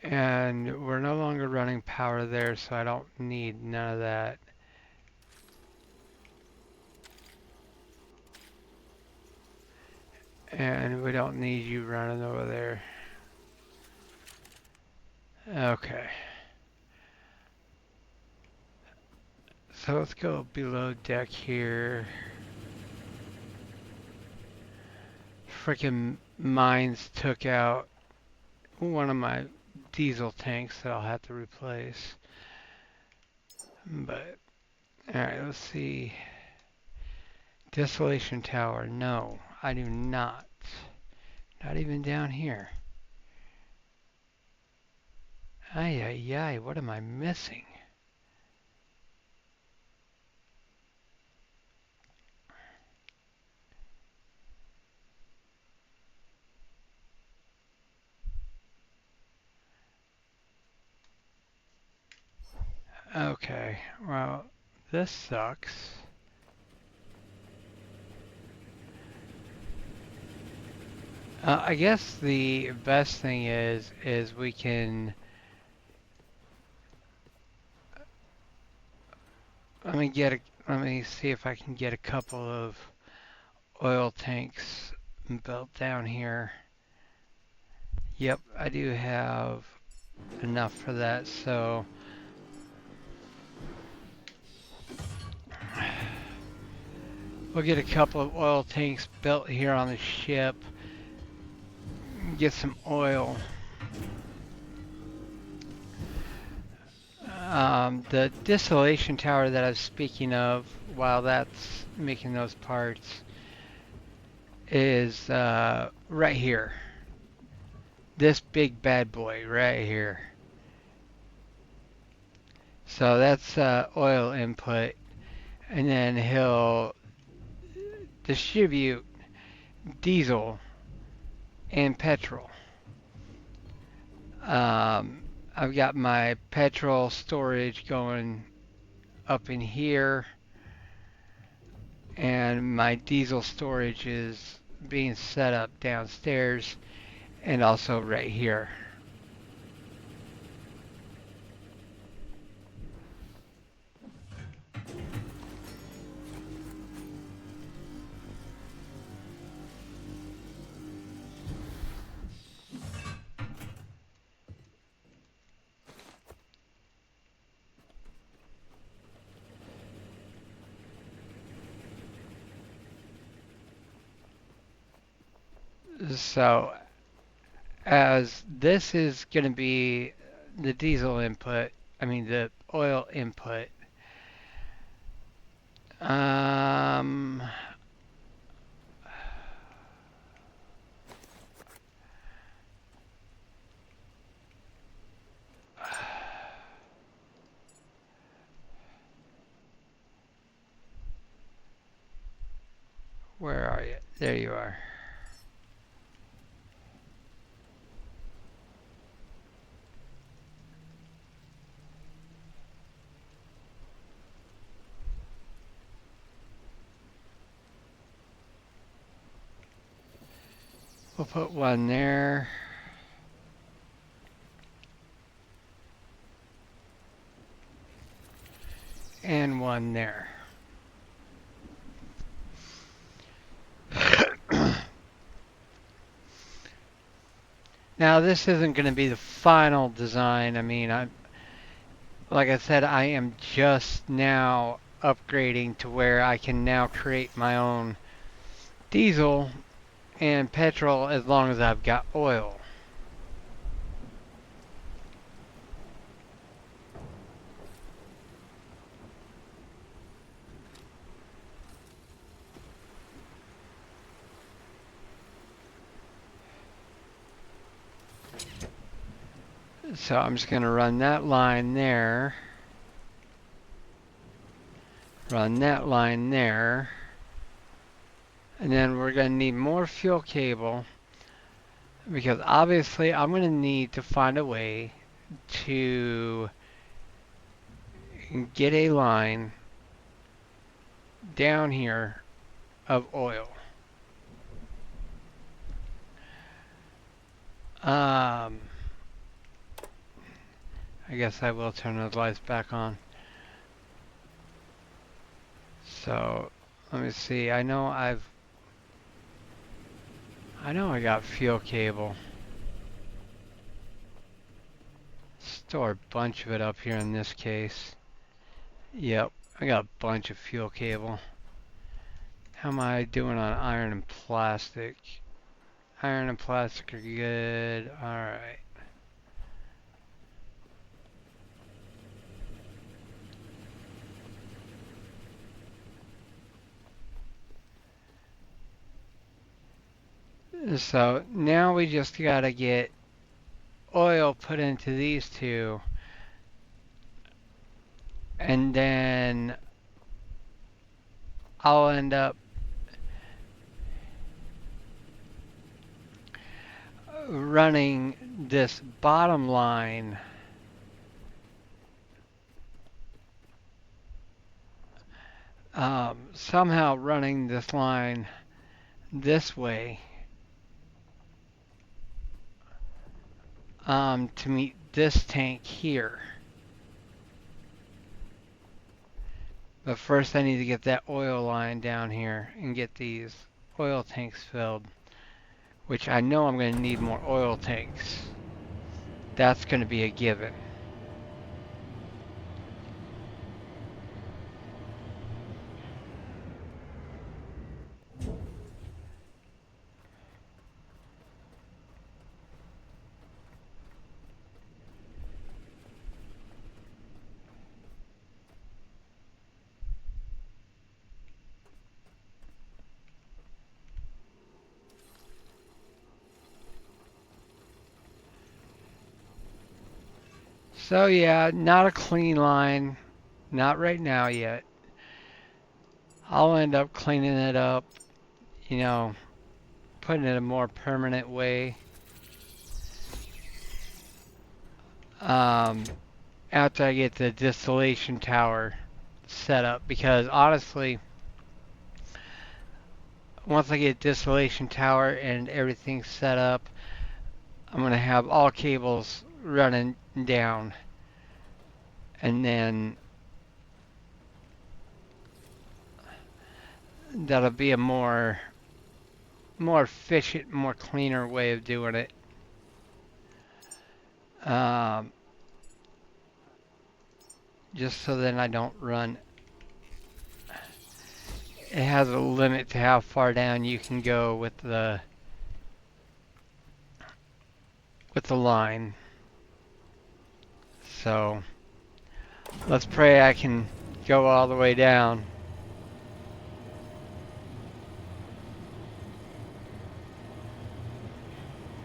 And we're no longer running power there, so I don't need none of that. And we don't need you running over there. Okay. So let's go below deck here. Frickin' mines took out one of my diesel tanks that I'll have to replace. But, alright, let's see. Desolation Tower. No, I do not. Not even down here. Ay, ay, ay, what am I missing? Okay, well, this sucks. I guess the best thing is we can. Let me get a. Let me see if I can get a couple of oil tanks built down here. Yep, I do have enough for that. So we'll get a couple of oil tanks built here on the ship. Get some oil. The distillation tower that I was speaking of, while that's making those parts, is right here. This big bad boy right here. So that's oil input, and then he'll distribute diesel and petrol. I've got my petrol storage going up in here, and my diesel storage is being set up downstairs and also right here. So as this is going to be the diesel input, I mean the oil input. Um, where are you? There you are. We'll put one there. And one there. Now this isn't going to be the final design. I mean, like I said, I am just now upgrading to where I can now create my own diesel and petrol as long as I've got oil. So I'm just going to run that line there. Run that line there. And then we're going to need more fuel cable because obviously I'm going to need to find a way to get a line down here of oil. I guess I will turn those lights back on. So let me see. I know I got fuel cable. Store a bunch of it up here in this case. Yep. I got a bunch of fuel cable. How am I doing on iron and plastic? Iron and plastic are good. Alright. So now we just gotta get oil put into these two, and then I'll end up running this bottom line somehow running this line this way to meet this tank here. But first I need to get that oil line down here and get these oil tanks filled, which I know I'm going to need more oil tanks. That's going to be a given. So yeah, not a clean line, not right now yet. I'll end up cleaning it up, you know, putting it a more permanent way. Um, After I get the distillation tower set up, because honestly, once I get distillation tower and everything set up, I'm gonna have all cables running down, and then that'll be a more efficient, more cleaner way of doing it. Um, just so then I don't run. It has a limit to how far down you can go with the line. So let's pray I can go all the way down.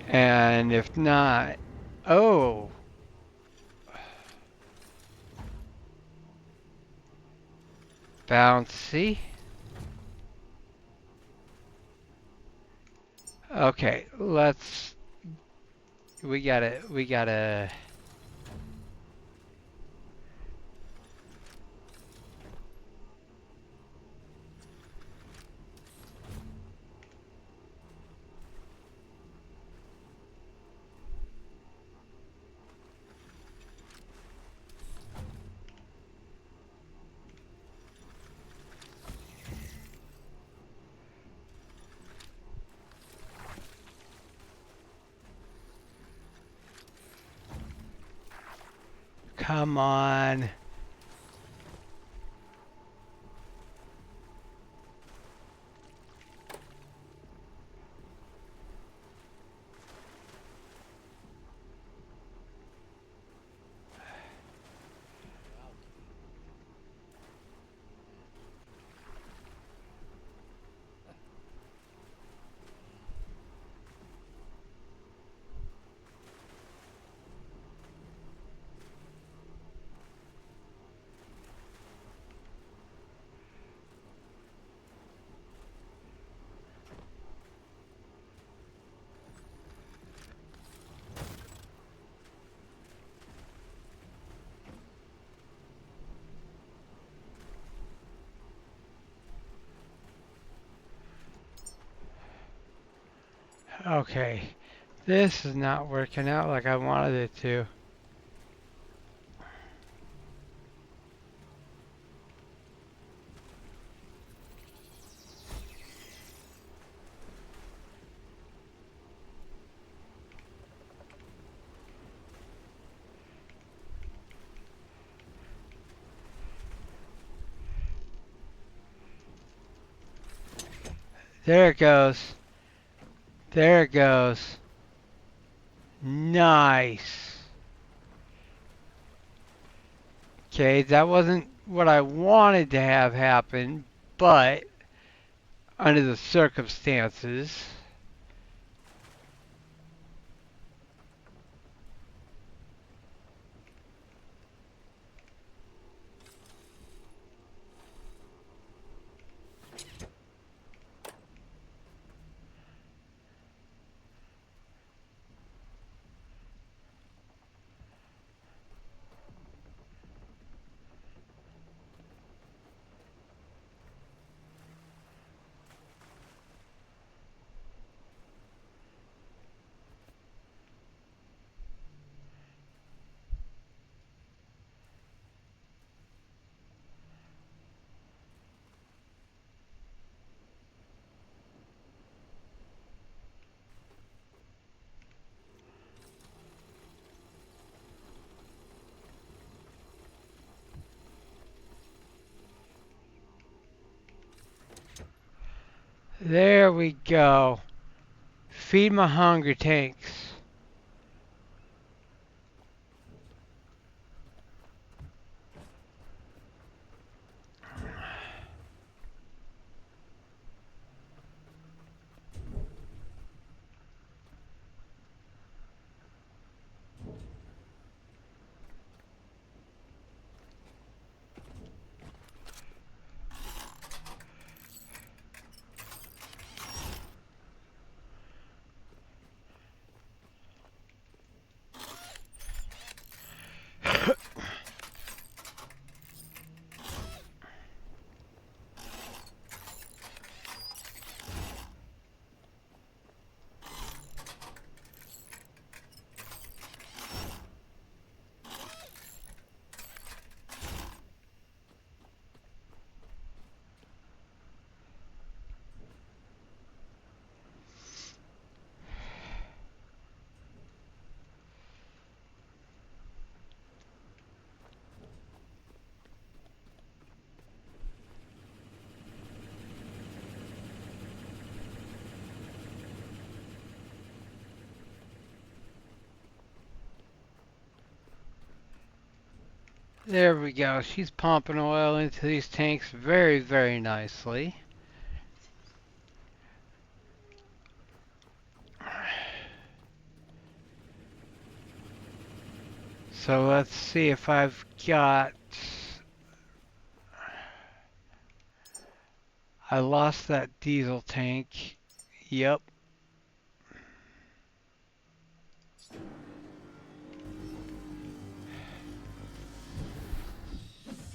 And if not, oh, bouncy. Okay, we gotta, come on. You're out. Okay, this is not working out like I wanted it to. There it goes. There it goes. Nice. Okay, that wasn't what I wanted to have happen, but under the circumstances, there we go. Feed my hunger tanks. There we go. She's pumping oil into these tanks very, very nicely. So let's see if I've got. I lost that diesel tank. Yep.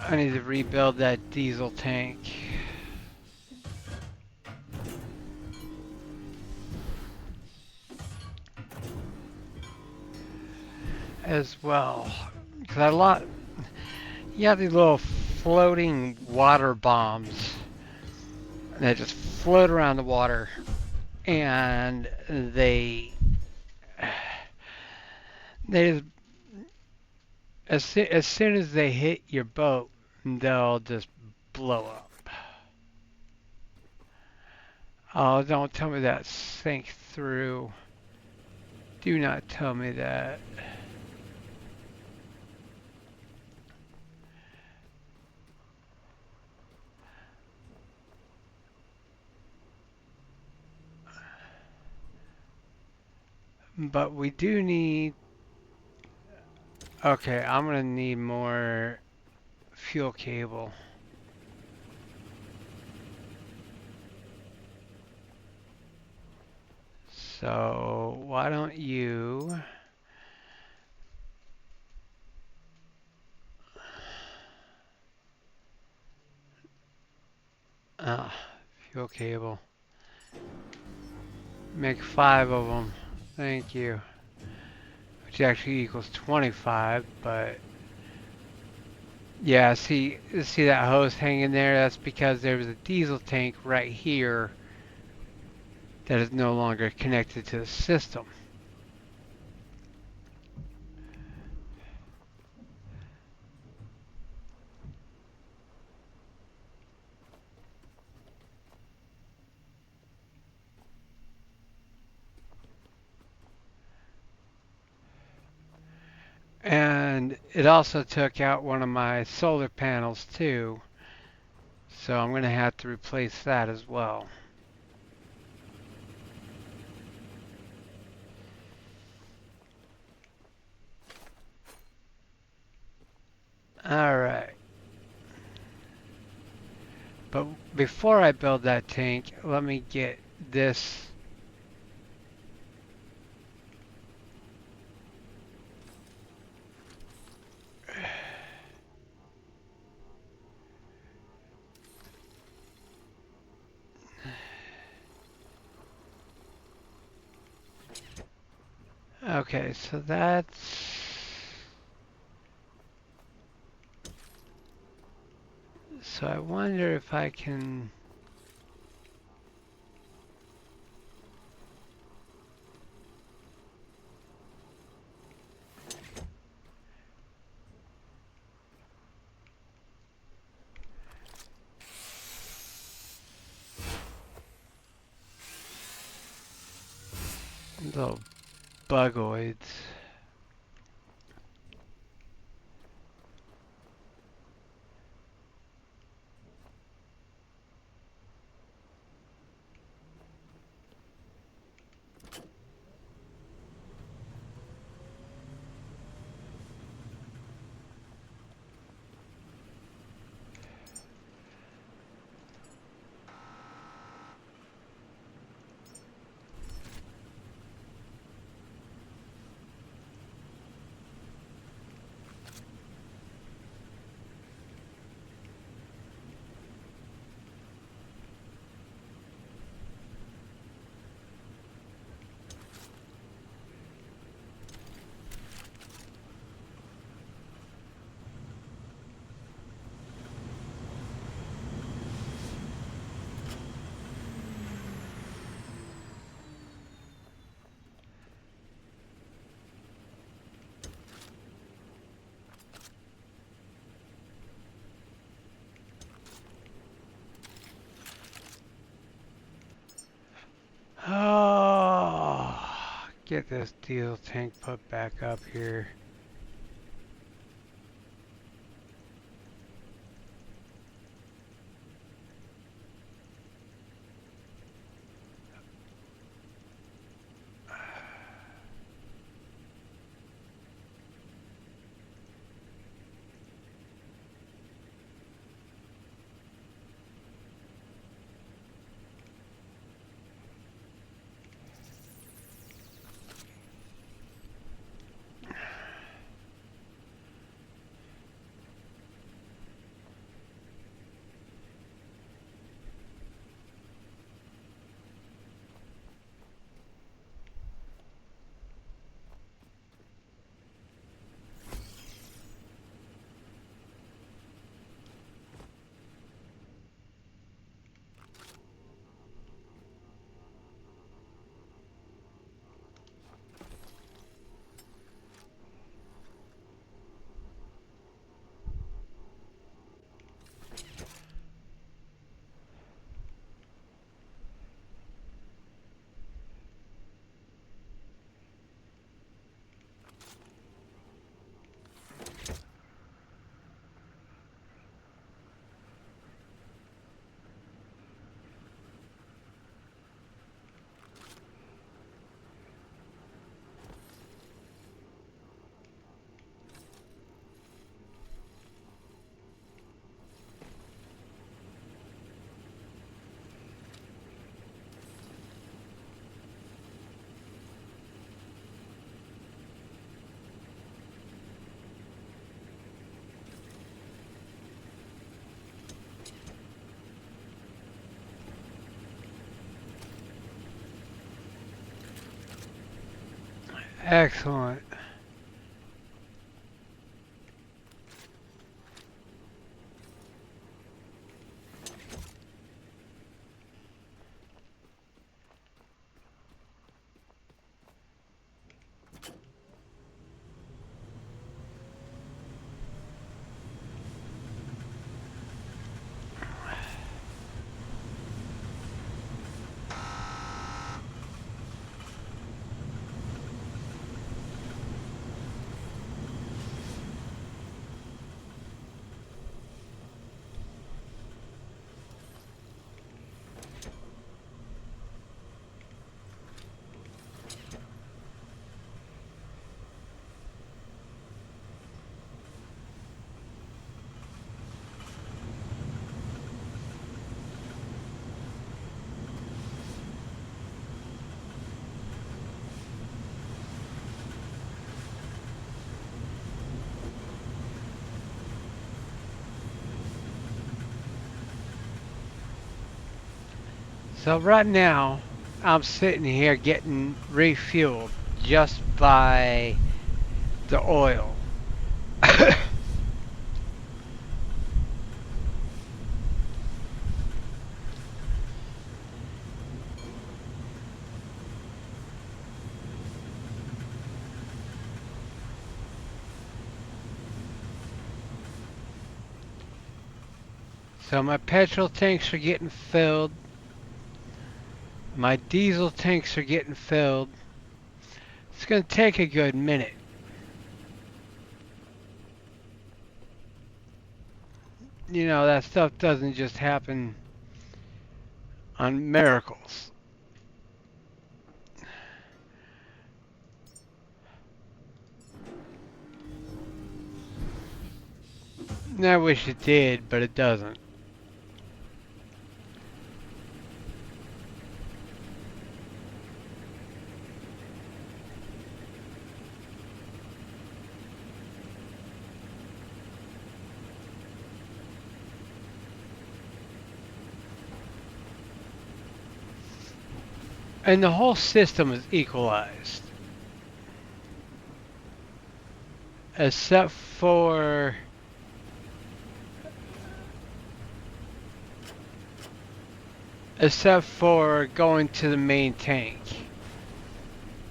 I need to rebuild that diesel tank as well. Cause I lot. You have these little floating water bombs that just float around the water, and they just, as soon as they hit your boat, they'll just blow up. Oh, don't tell me that sank through. Do not tell me that. But we do need. Okay, I'm gonna need more fuel cable. So why don't you? Ah, fuel cable. Make 5 of them. Thank you. Which actually equals 25, but yeah, see that hose hanging there? That's because there was a diesel tank right here that is no longer connected to the system. And it also took out one of my solar panels too. So I'm going to have to replace that as well. All right. But before I build that tank, let me get this. Okay, so that's. So I wonder if I can. Little bugoids. Oh, get this diesel tank put back up here. Excellent. So right now, I'm sitting here getting refueled just by the oil. So my petrol tanks are getting filled. My diesel tanks are getting filled. It's going to take a good minute. You know, that stuff doesn't just happen on miracles. And I wish it did, but it doesn't. And the whole system is equalized. Except for going to the main tank.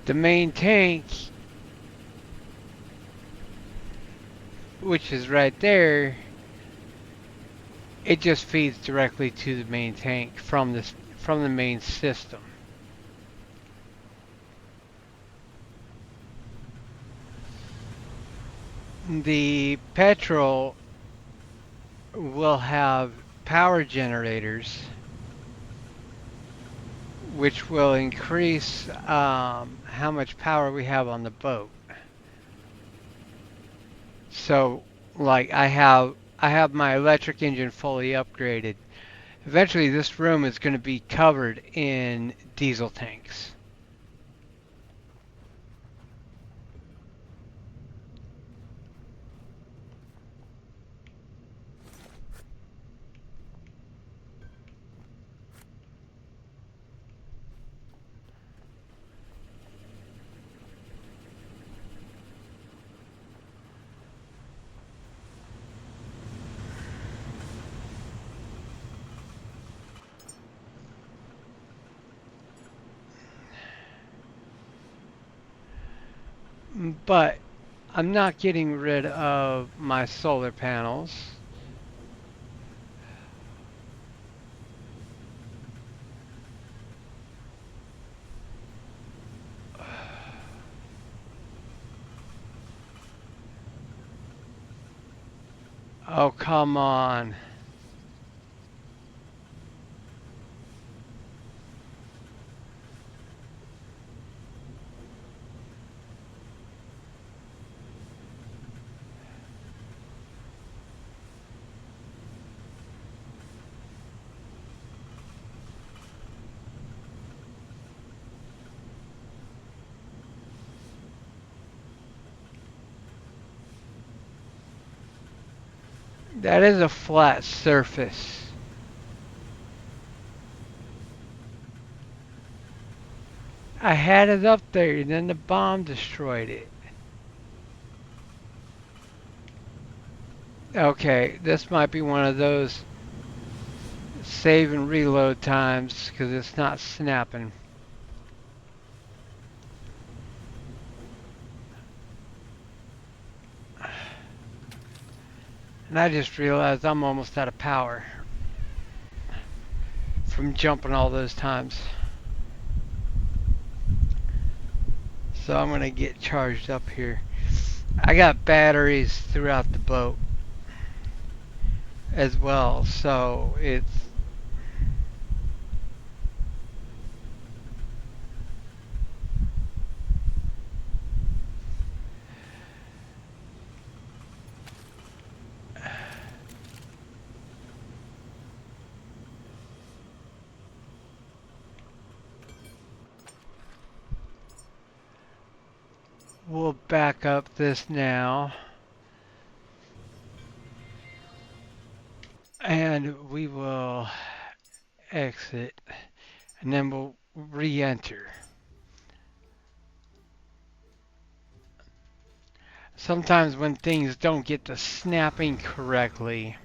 The main tank, which is right there, it just feeds directly to the main tank from the main system. The petrol will have power generators, which will increase how much power we have on the boat. So, like I have my electric engine fully upgraded. Eventually, this room is going to be covered in diesel tanks. But I'm not getting rid of my solar panels. Oh, come on. That is a flat surface. I had it up there, and then the bomb destroyed it. Okay, this might be one of those save and reload times because it's not snapping. And I just realized I'm almost out of power from jumping all those times. So I'm going to get charged up here. I got batteries throughout the boat as well, so we'll back up this now. And we will exit. and then we'll re-enter. Sometimes when things don't get to snapping correctly,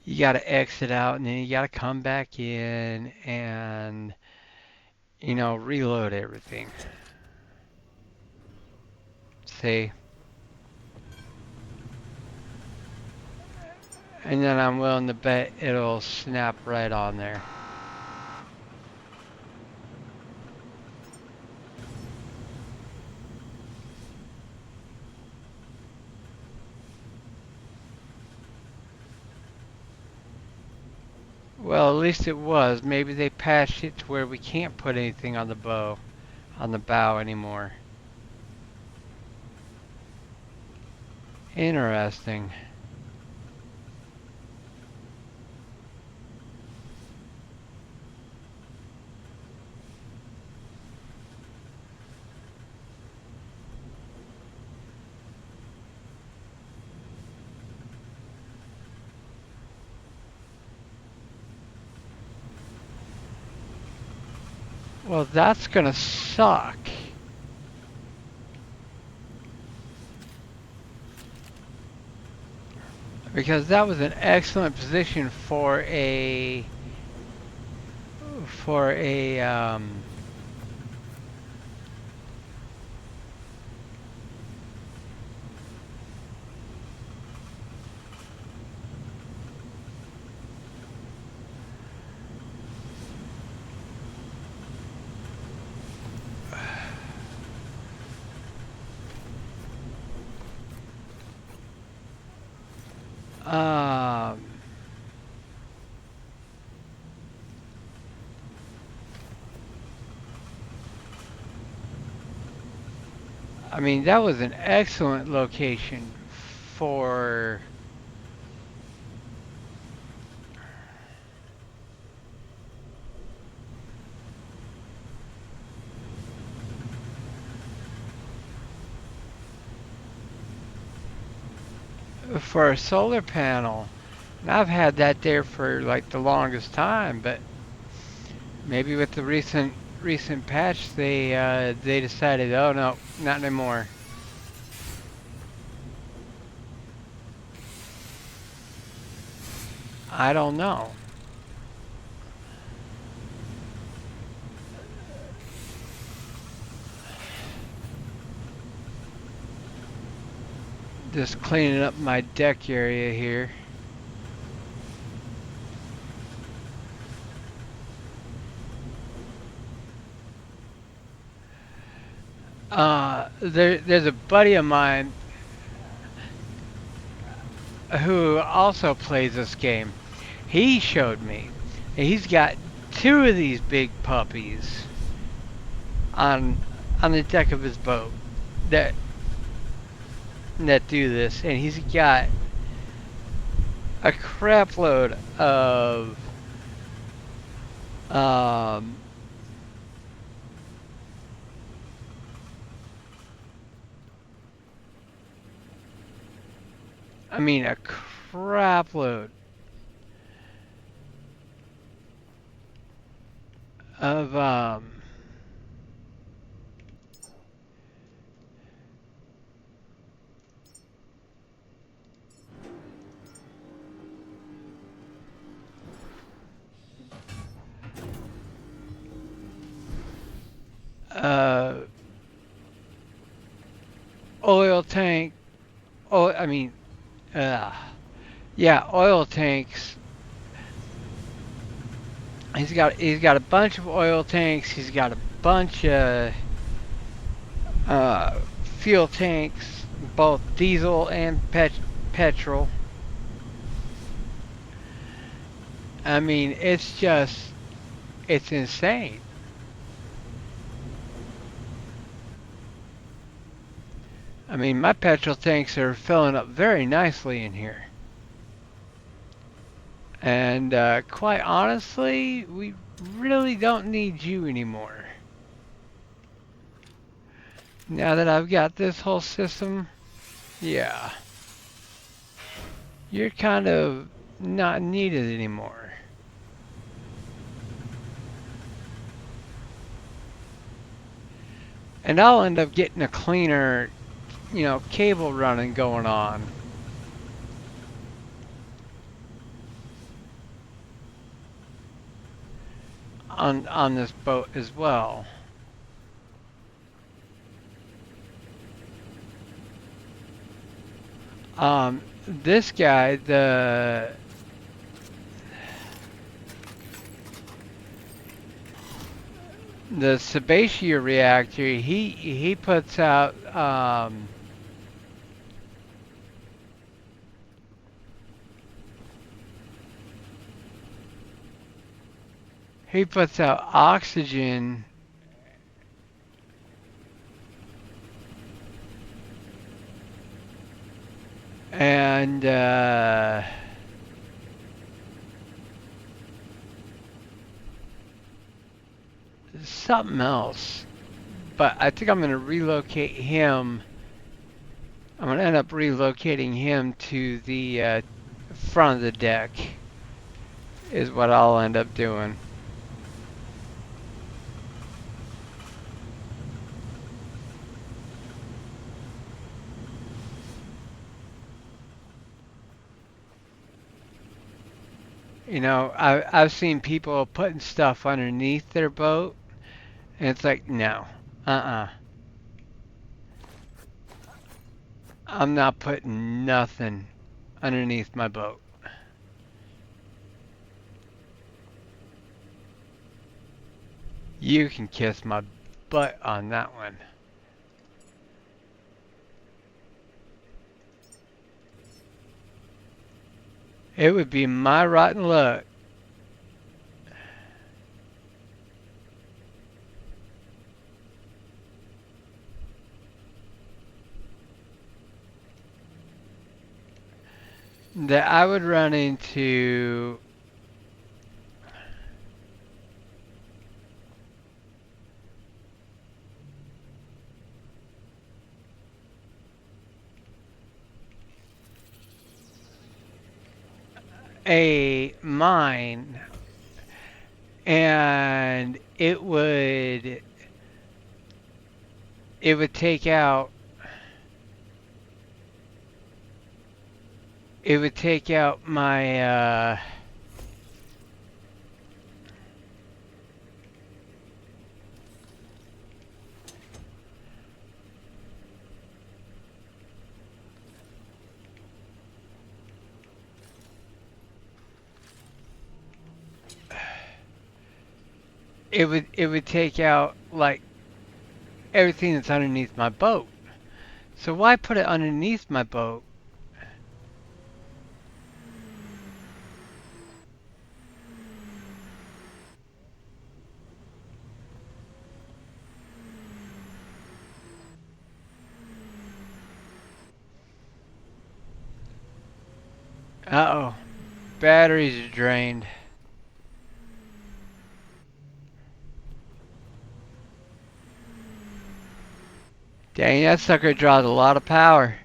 you gotta exit out and then you gotta come back in and, reload everything. See? And then I'm willing to bet it'll snap right on there. Well, at least it was. Maybe they patched it to where we can't put anything on the bow anymore. Interesting. Well, that's gonna suck. Because that was an excellent position for a um I mean that was an excellent location for for a solar panel. And I've had that there for like the longest time, but maybe with the recent patch they decided, oh no, not anymore. I don't know. Just cleaning up my deck area here. There's a buddy of mine who also plays this game. He showed me. And he's got two of these big puppies on on the deck of his boat that that do this, and he's got a crap load of um, I mean a crap load of uh, oil tank. Oh, I mean, uh, yeah, oil tanks. He's got a bunch of oil tanks. He's got a bunch of uh, fuel tanks, both diesel and petrol. I mean, it's insane. I mean, my petrol tanks are filling up very nicely in here. And quite honestly, we really don't need you anymore. Now that I've got this whole system, yeah, you're kind of not needed anymore. and I'll end up getting a cleaner, cable running going on this boat as well. This guy, the Sebaceous reactor, he puts out oxygen and something else. But I think I'm going to relocate him. I'm going to end up relocating him to the front of the deck, is what I'll end up doing. I've seen people putting stuff underneath their boat, and it's like, no, uh-uh. I'm not putting nothing underneath my boat. You can kiss my butt on that one. It would be my rotten luck. That I would run into a mine, and it would take out my it would take out like everything that's underneath my boat. So why put it underneath my boat? Uh-oh. Batteries are drained. Dang, that sucker draws a lot of power.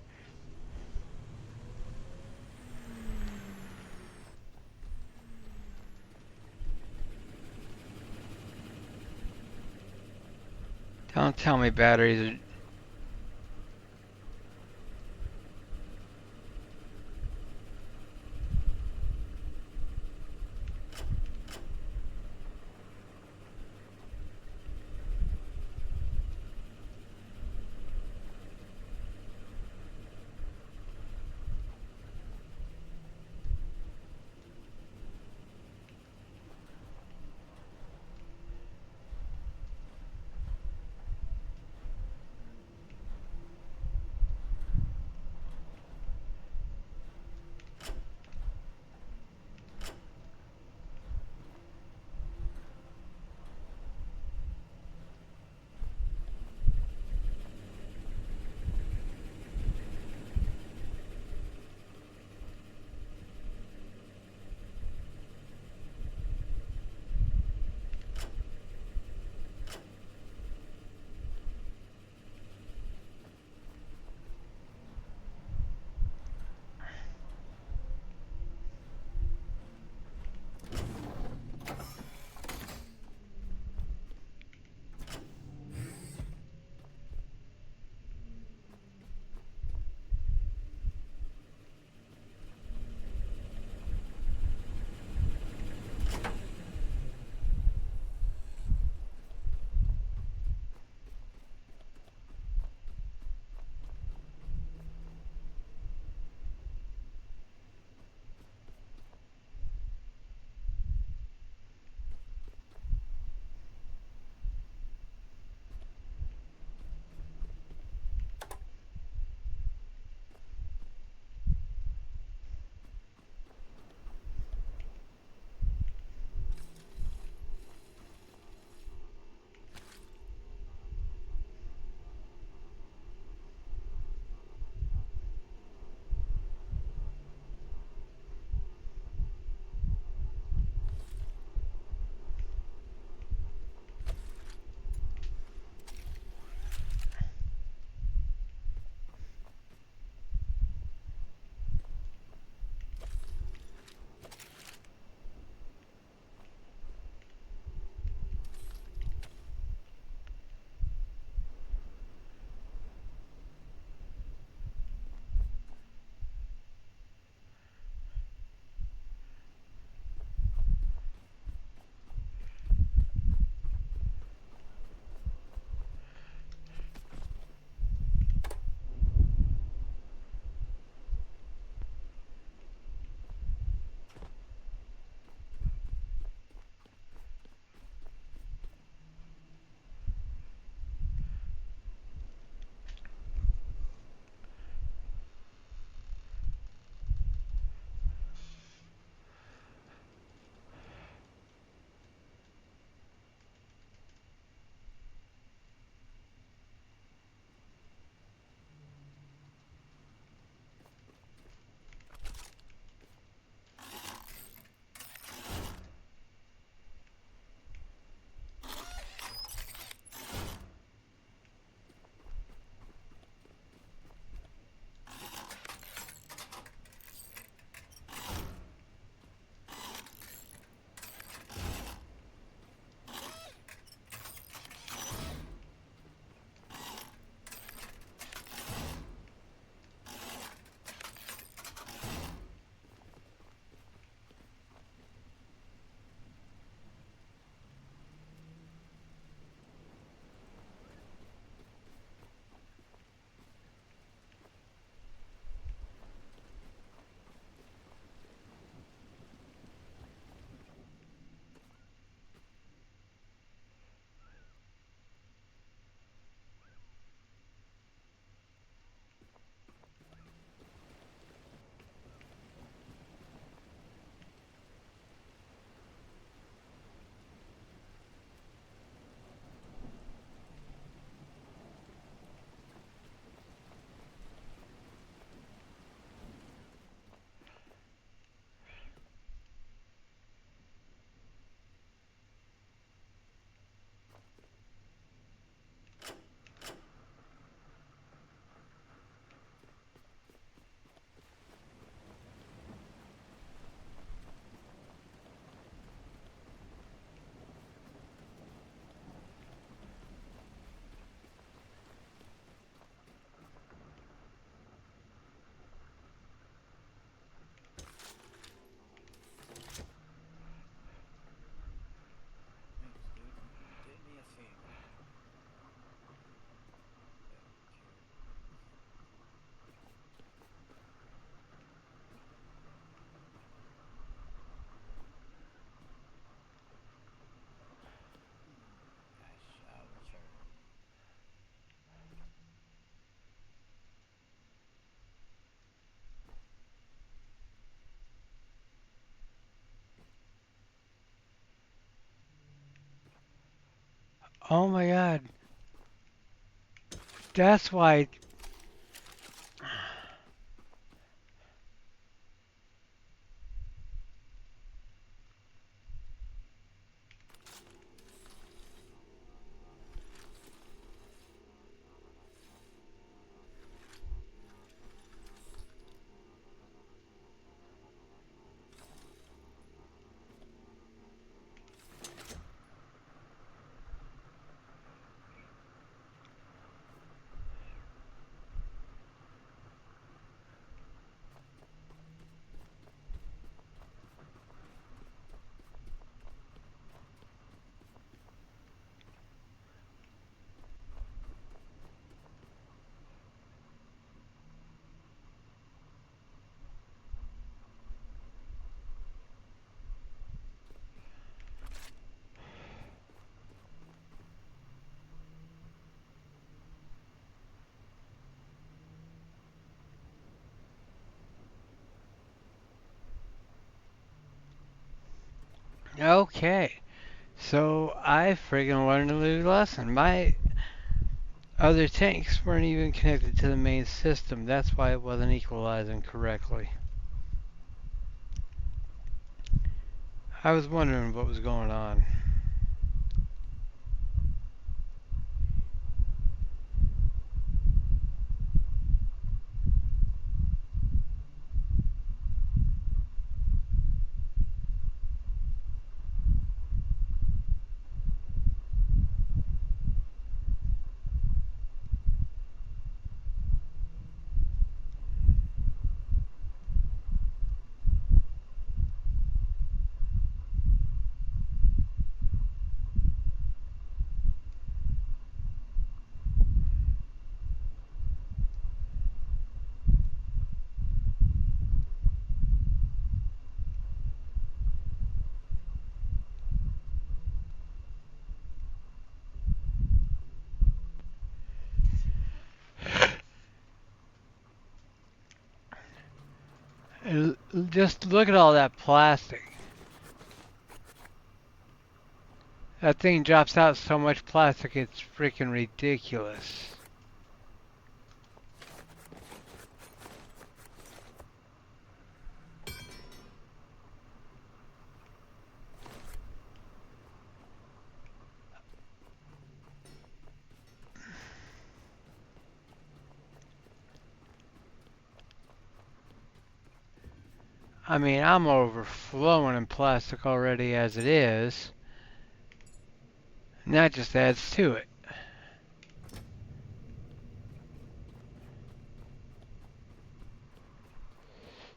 Don't tell me batteries are... Oh my god. That's why. Okay. So I friggin' learned a new lesson. My other tanks weren't even connected to the main system. That's why it wasn't equalizing correctly. I was wondering what was going on. Just look at all that plastic. That thing drops out so much plastic, it's freaking ridiculous. I mean, I'm overflowing in plastic already as it is, and that just adds to it.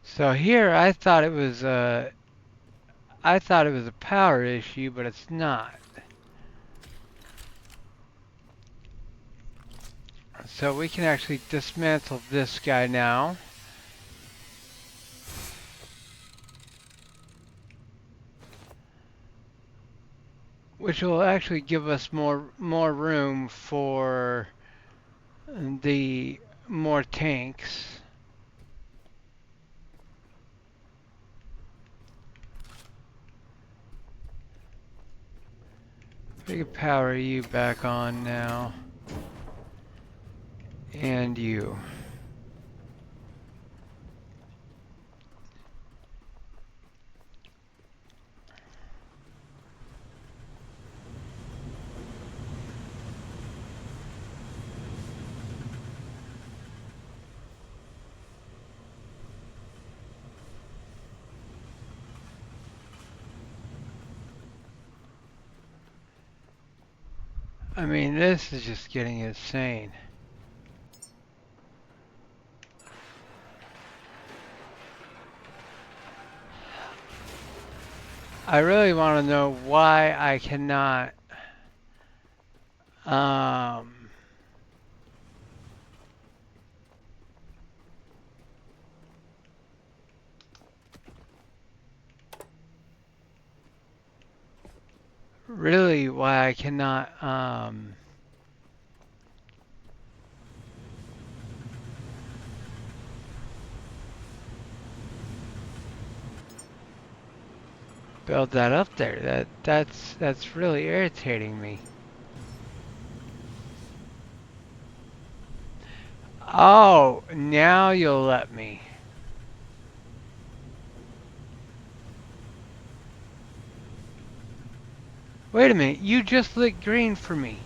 So here, I thought it was a power issue, but it's not. So we can actually dismantle this guy now, which will actually give us more room for the more tanks. We can power you back on now, and you. I mean, this is just getting insane. I really want to know why I cannot um, really why I cannot build that up there. That's really irritating me. Oh, now you'll let me. Wait a minute, you just lit green for me.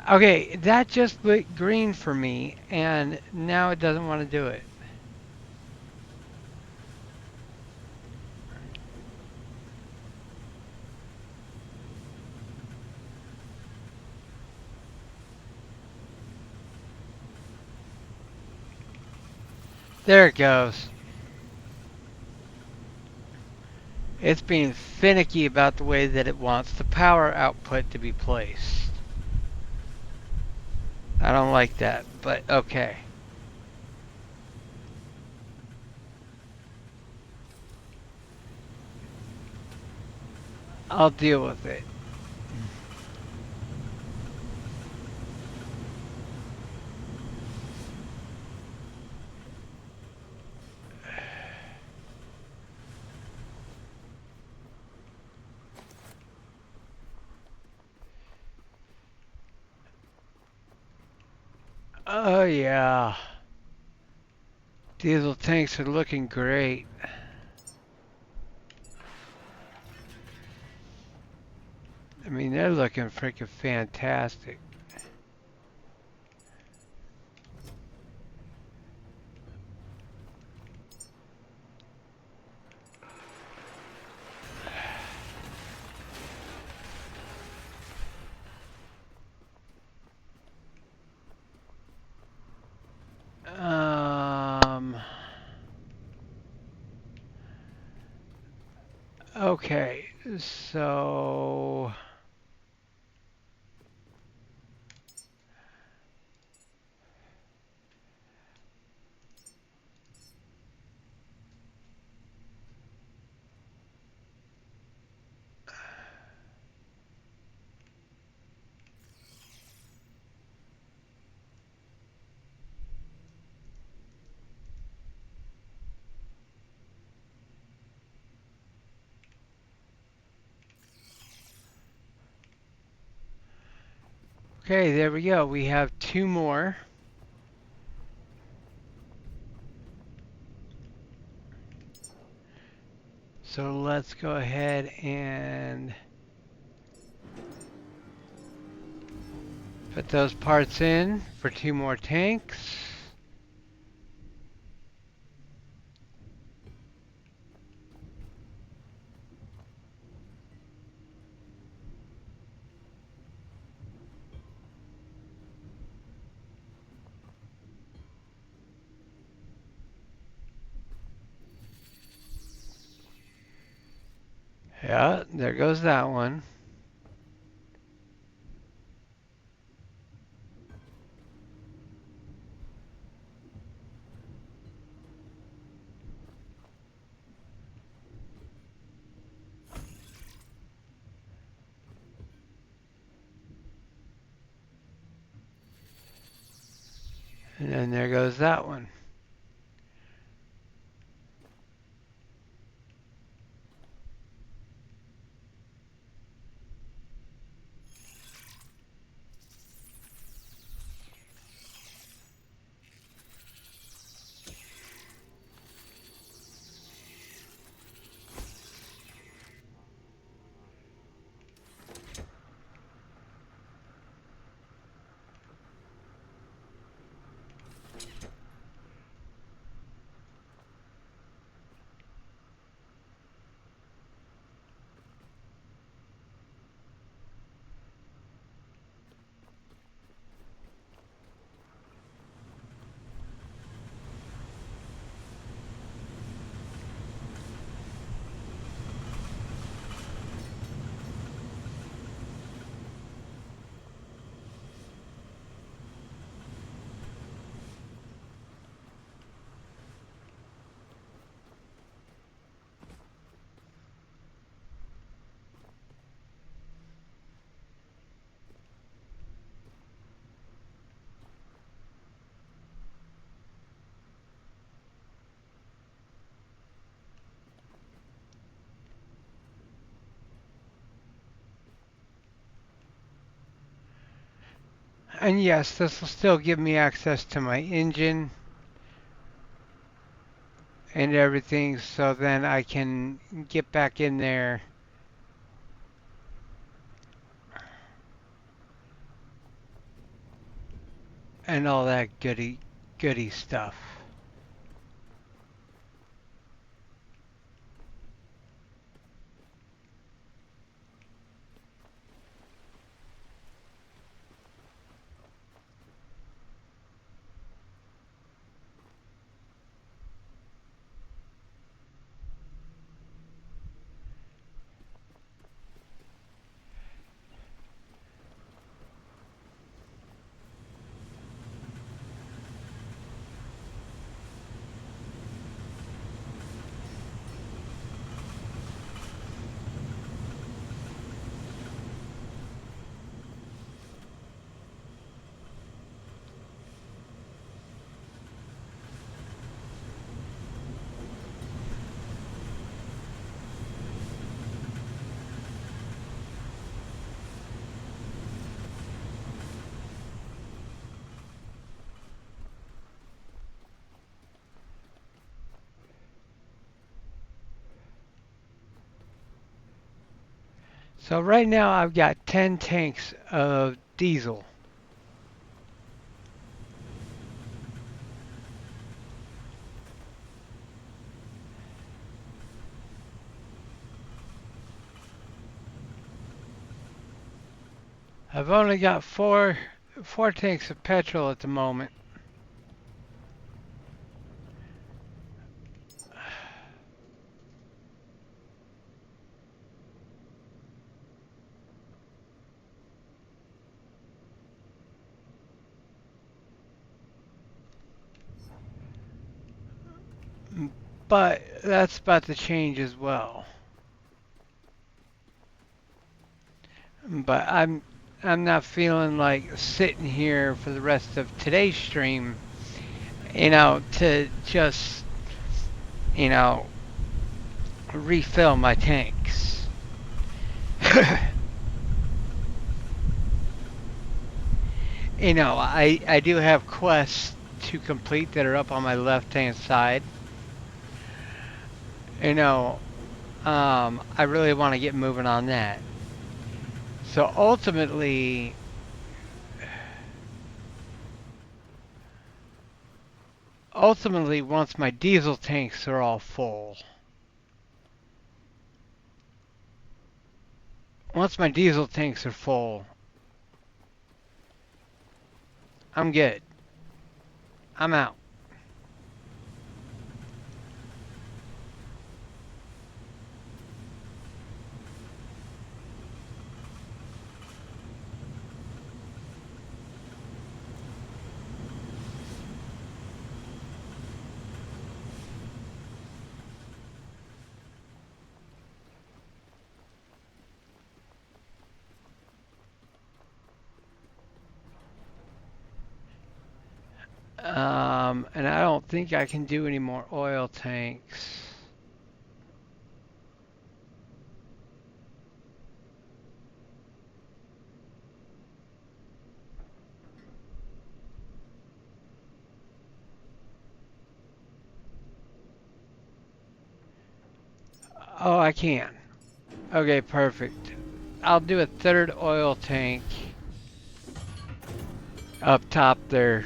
Okay, that just lit green for me, and now it doesn't want to do it. There it goes. It's being finicky about the way that it wants the power output to be placed. I don't like that, but okay. I'll deal with it. Oh yeah. Diesel tanks are looking great. I mean, they're looking freaking fantastic. Um, okay, so okay, there we go. We have two more. So let's go ahead and put those parts in for two more tanks. Yeah, there goes that one. And then there goes that one. And yes, this will still give me access to my engine and everything, so then I can get back in there and all that goody stuff. So right now I've got 10 tanks of diesel. I've only got four tanks of petrol at the moment. But that's about to change as well. But I'm not feeling like sitting here for the rest of today's stream, to just, you know, refill my tanks. I do have quests to complete that are up on my left hand side. You know, I really want to get moving on that. So ultimately, once my diesel tanks are all full, once my diesel tanks are full, I'm good. I'm out. And I don't think I can do any more oil tanks. Oh, I can. Okay, perfect. I'll do a third oil tank up top there.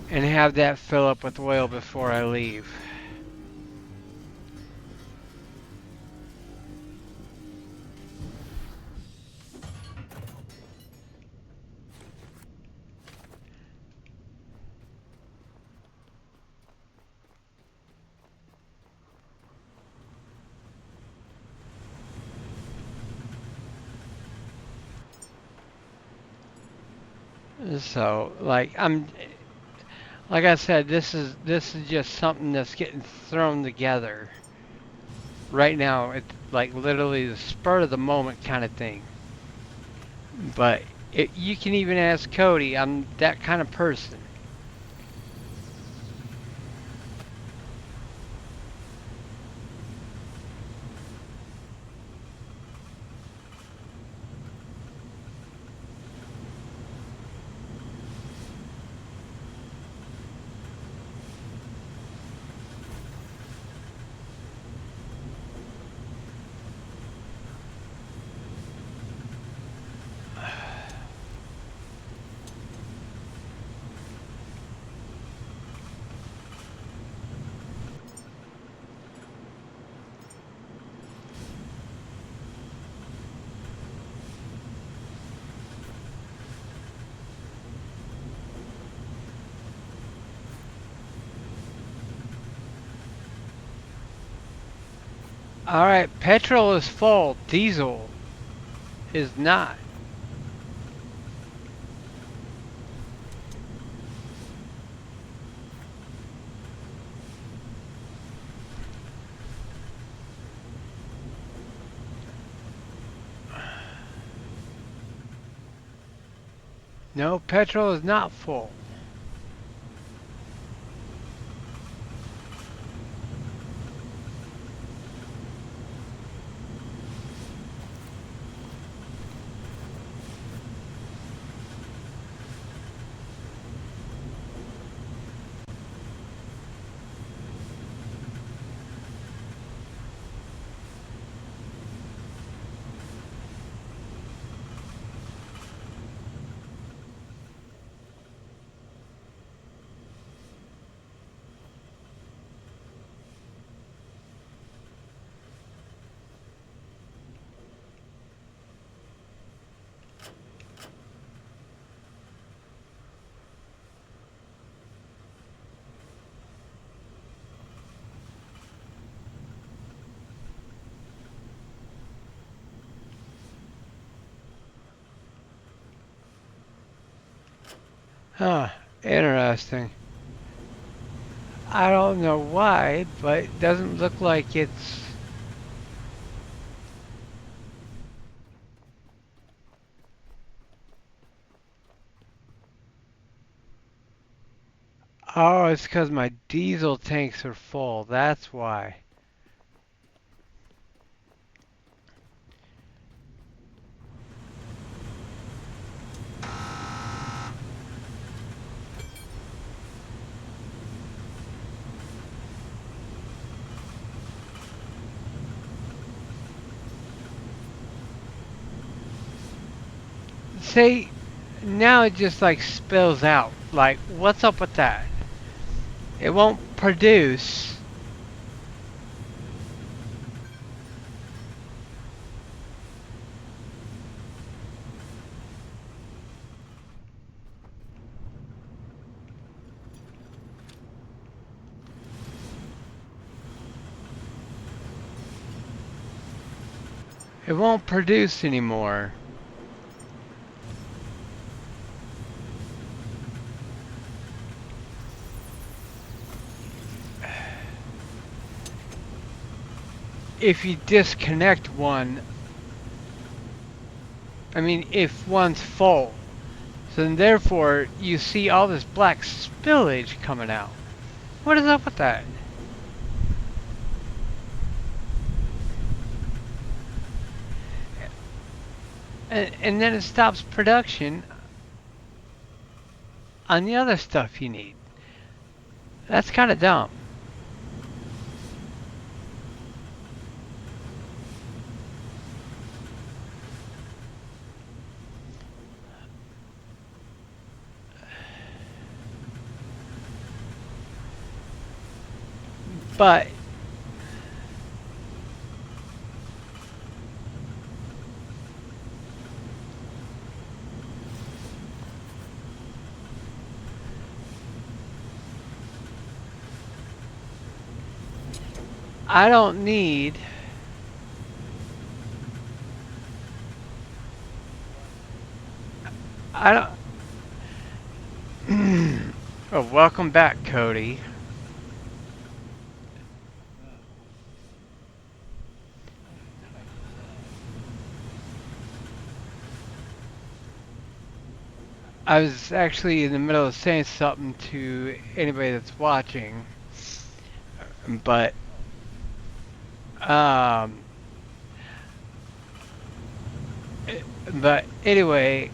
And have that fill up with oil before I leave. So, like I said, this is just something that's getting thrown together right now. It's like literally the spur of the moment kind of thing. But You can even ask Cody. I'm that kind of person. All right, petrol is full. Diesel is not. No, petrol is not full. Huh, interesting. I don't know why, but it doesn't look like it's. Oh, it's because my diesel tanks are full. That's why. See, now it just like spills out. Like, what's up with that? It won't produce. It won't produce anymore. If you disconnect one, I mean, if one's full, so then therefore you see all this black spillage coming out. What is up with that? And then it stops production on the other stuff you need. That's kind of dumb. But I don't need. I don't. Oh, welcome back, Cody. Uh, I think I just I was actually in the middle of saying something to anybody that's watching, but Oh, um, but anyway,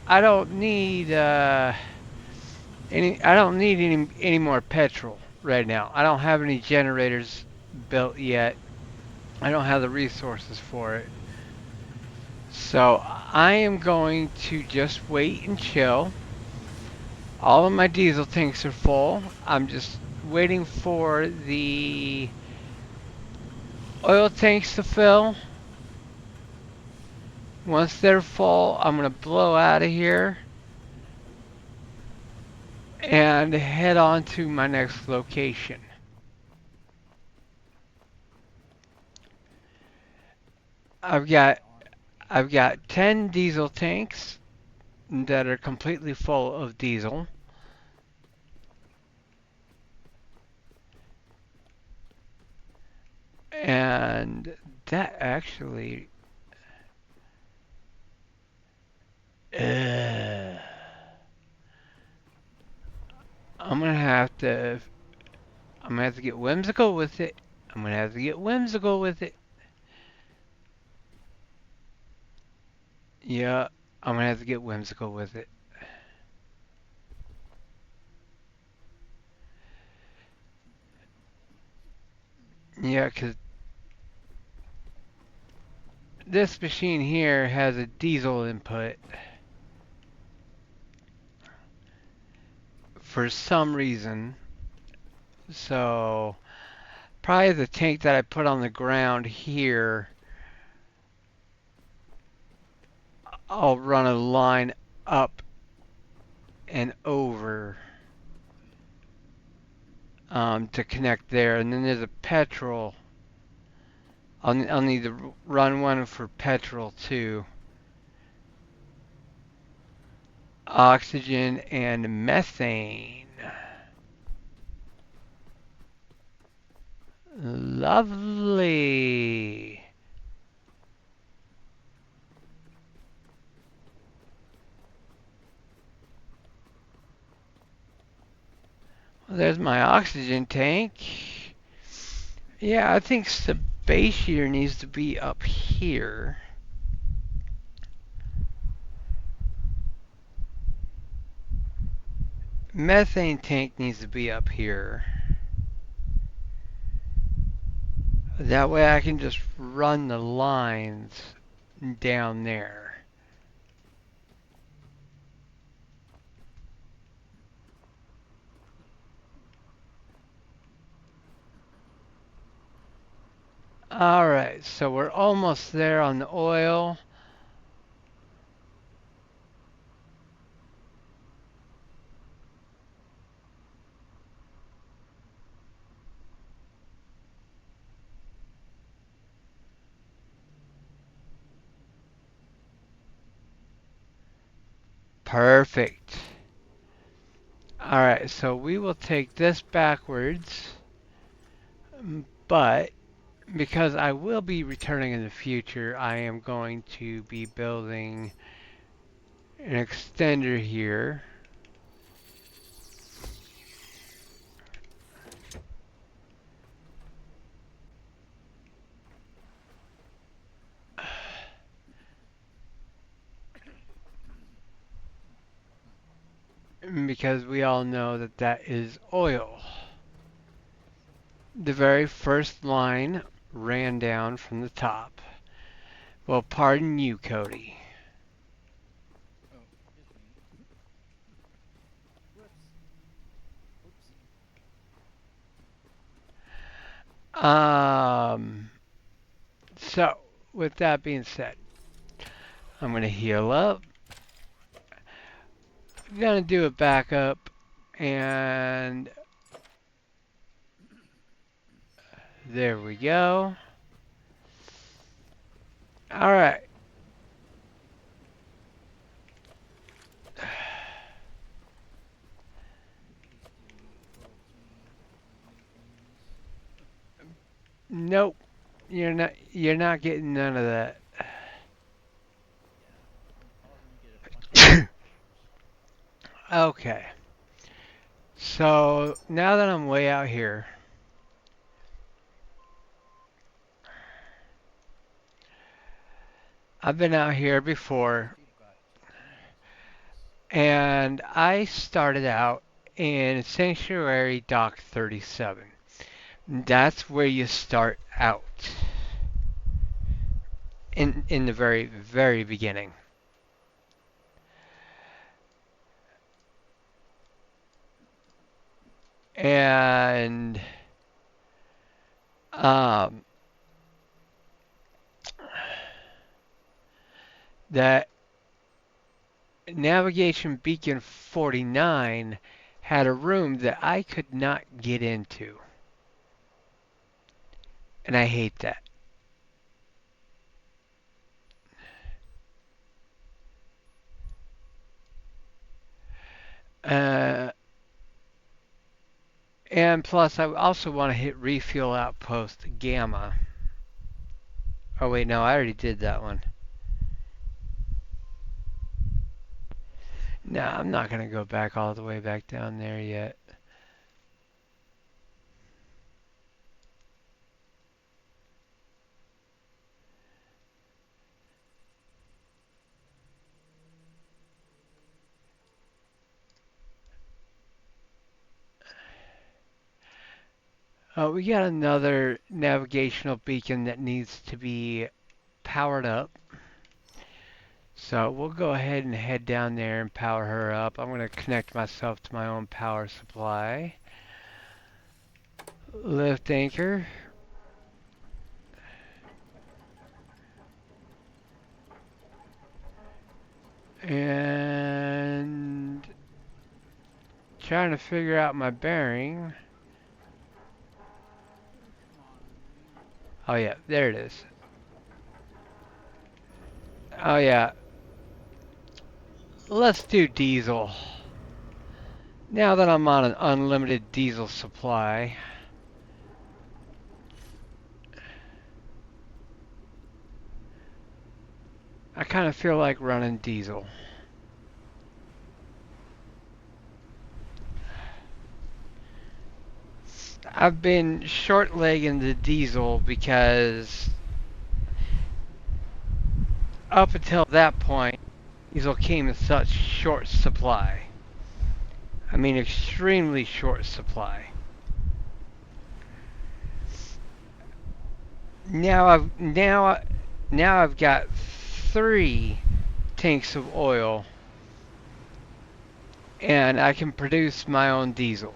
I don't need I don't need any more petrol right now. I don't have any generators built yet. I don't have the resources for it. So I am going to just wait and chill. All of my diesel tanks are full. I'm just waiting for the oil tanks to fill. Once they're full, I'm going to blow out of here and head on to my next location. I've got right on. I've got 10 diesel tanks that are completely full of diesel. And that actually, uh, I'm gonna have to, I'm gonna have to get whimsical with it. I'm gonna have to get whimsical with it. Yeah, I'm gonna have to get whimsical with it. Yeah, 'cause this machine here has a diesel input for some reason. So probably the tank that I put on the ground here, I'll run a line up and over to connect there. And then there's a petrol. I'll need to run one for petrol too. Oxygen and methane. Lovely. Well, there's my oxygen tank. Yeah, I think Sebastian needs to be up here. Methane tank needs to be up here. That way I can just run the lines down there. Alright, so we're almost there on the oil. Perfect. Alright, so we will take this backwards, but because I will be returning in the future, I am going to be building an extender here. Because we all know that that is oil. The very first line ran down from the top. Well, pardon you, Cody. Oh, excuse me. Whoops. Oopsie. Um, so, with that being said, I'm going to heal up. I'm going to do a backup, and there we go. All right. Please do royalty maintenance. Nope. You're not getting none of that. Yeah, all of them get a bunch of $100. Okay. So now that I'm way out here, I've been out here before, You've got 2 minutes apiece. and I started out in Sanctuary Dock 37. That's where you start out in the very very beginning. And um, that navigation beacon 49 had a room that I could not get into, and I hate that. Uh, and plus, I also want to hit refuel outpost gamma. Oh wait, no, I already did that one. No, I'm not gonna go back all the way back down there yet. We got another navigational beacon that needs to be powered up. So we'll go ahead and head down there and power her up. I'm going to connect myself to my own power supply. Lift anchor. And trying to figure out my bearing. Come on, man. Oh yeah, there it is. Oh yeah, let's do diesel. Now that I'm on an unlimited diesel supply, I kind of feel like running diesel. I've been short legging the diesel because up until that point, diesel came in such short supply. I mean, extremely short supply. Now I've got 3 tanks of oil, and I can produce my own diesel.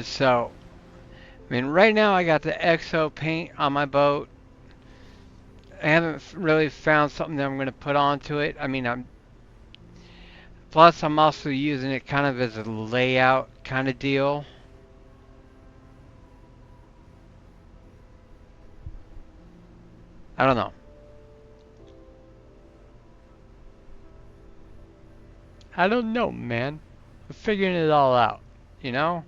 So, I mean, right now I got the XO paint on my boat. I haven't really found something that I'm going to put onto it. I mean, plus I'm also using it kind of as a layout kind of deal. I don't know. I don't know, man. I'm figuring it all out, you know?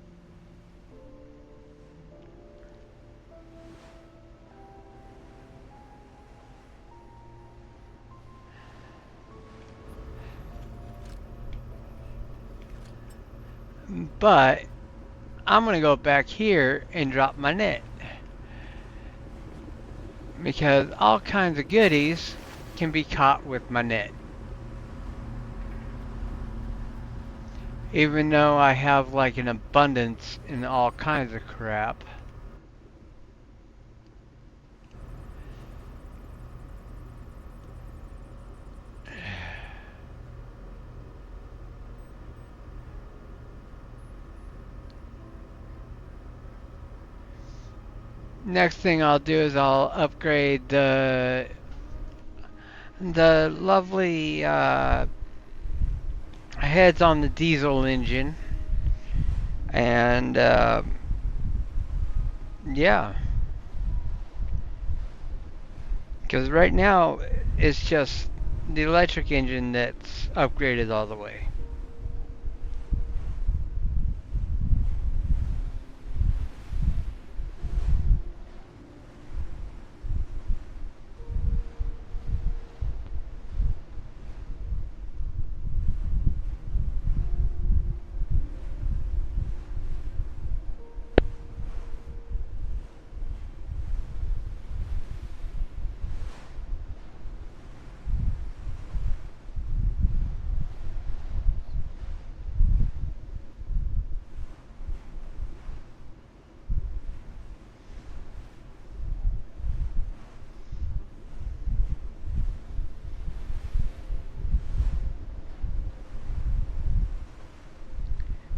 But I'm going to go back here and drop my net because all kinds of goodies can be caught with my net. Even though I have like an abundance in all kinds of crap. Next thing I'll do is I'll upgrade the lovely heads on the diesel engine, and yeah, because right now it's just the electric engine that's upgraded all the way.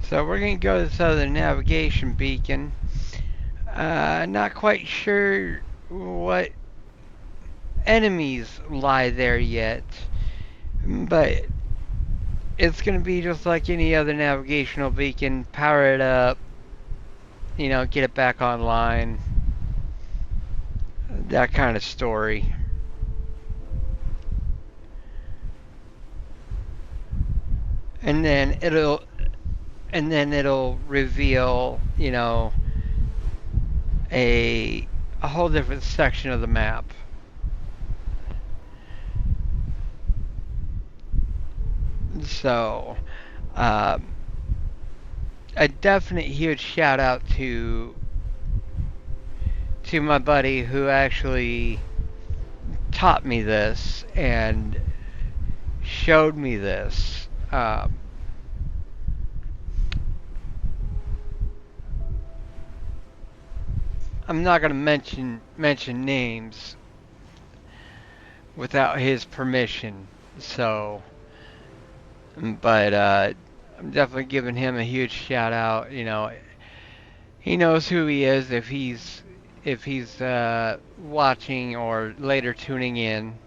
So we're going to go to this other navigation beacon. Not quite sure what enemies lie there yet, but it's going to be just like any other navigational beacon. Power it up, get it back online. That kind of story. And then it'll reveal, a a whole different section of the map. So, um, a definite huge shout out to my buddy who actually taught me this and showed me this. I'm not gonna mention names without his permission. So, but I'm definitely giving him a huge shout out. He knows who he is if he's watching or later tuning in.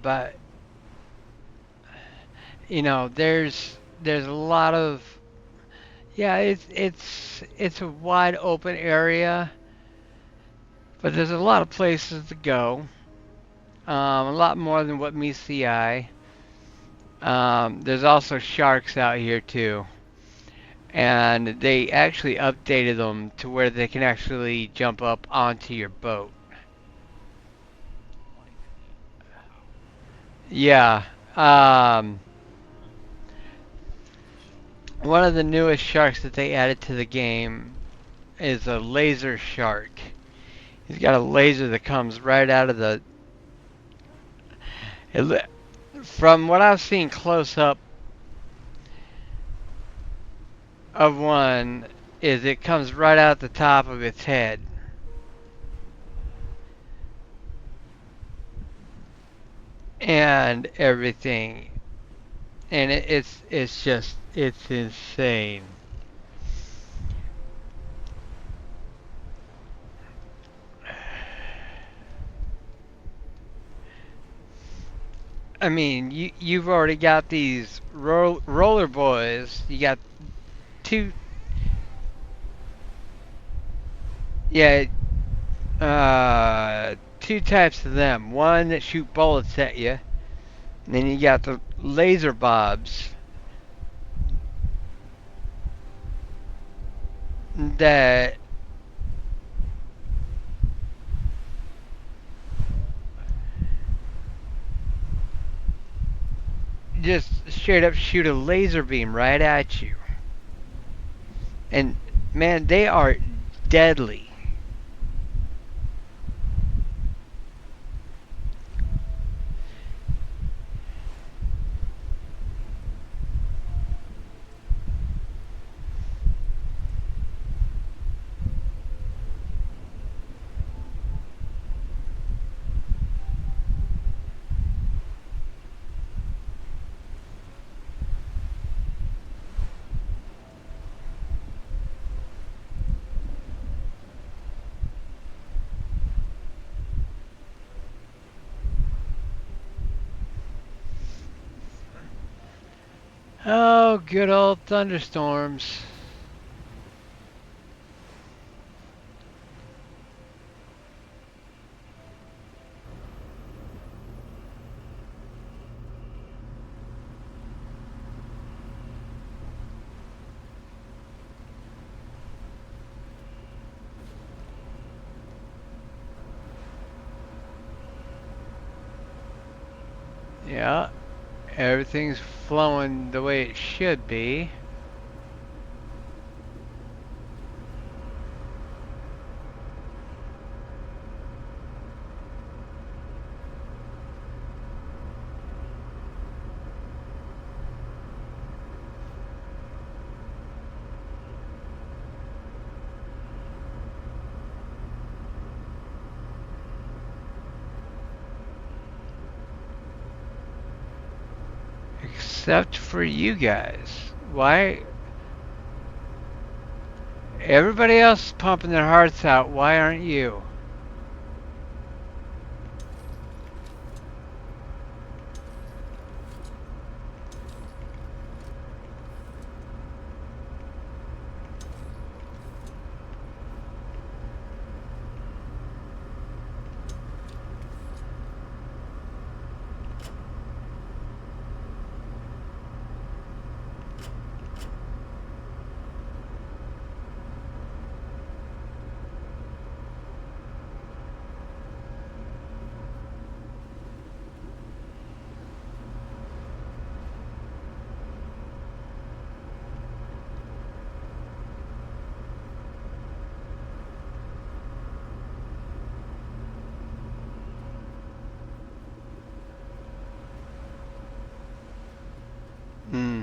But there's a lot of, yeah, it's a wide open area, but there's a lot of places to go. A lot more than what meets the eye. There's also sharks out here too, and they actually updated them to where they can actually jump up onto your boat. Like, wow. Yeah. Um, One of the newest sharks that they added to the game is a laser shark. He's got a laser that comes right out of the. From what I've seen close up of one, is it comes right out the top of its head, and everything, and it's just it's insane. I mean, you've already got these roller boys. You got two, yeah, two types of them. One that shoot bullets at you, and then you got the laser bobs that just straight up shoot a laser beam right at you. And man, they are deadly. Oh, good old thunderstorms. Yeah, everything's flowing the way it should be. Except for you guys. Why? Everybody else is pumping their hearts out. Why aren't you? Hmm.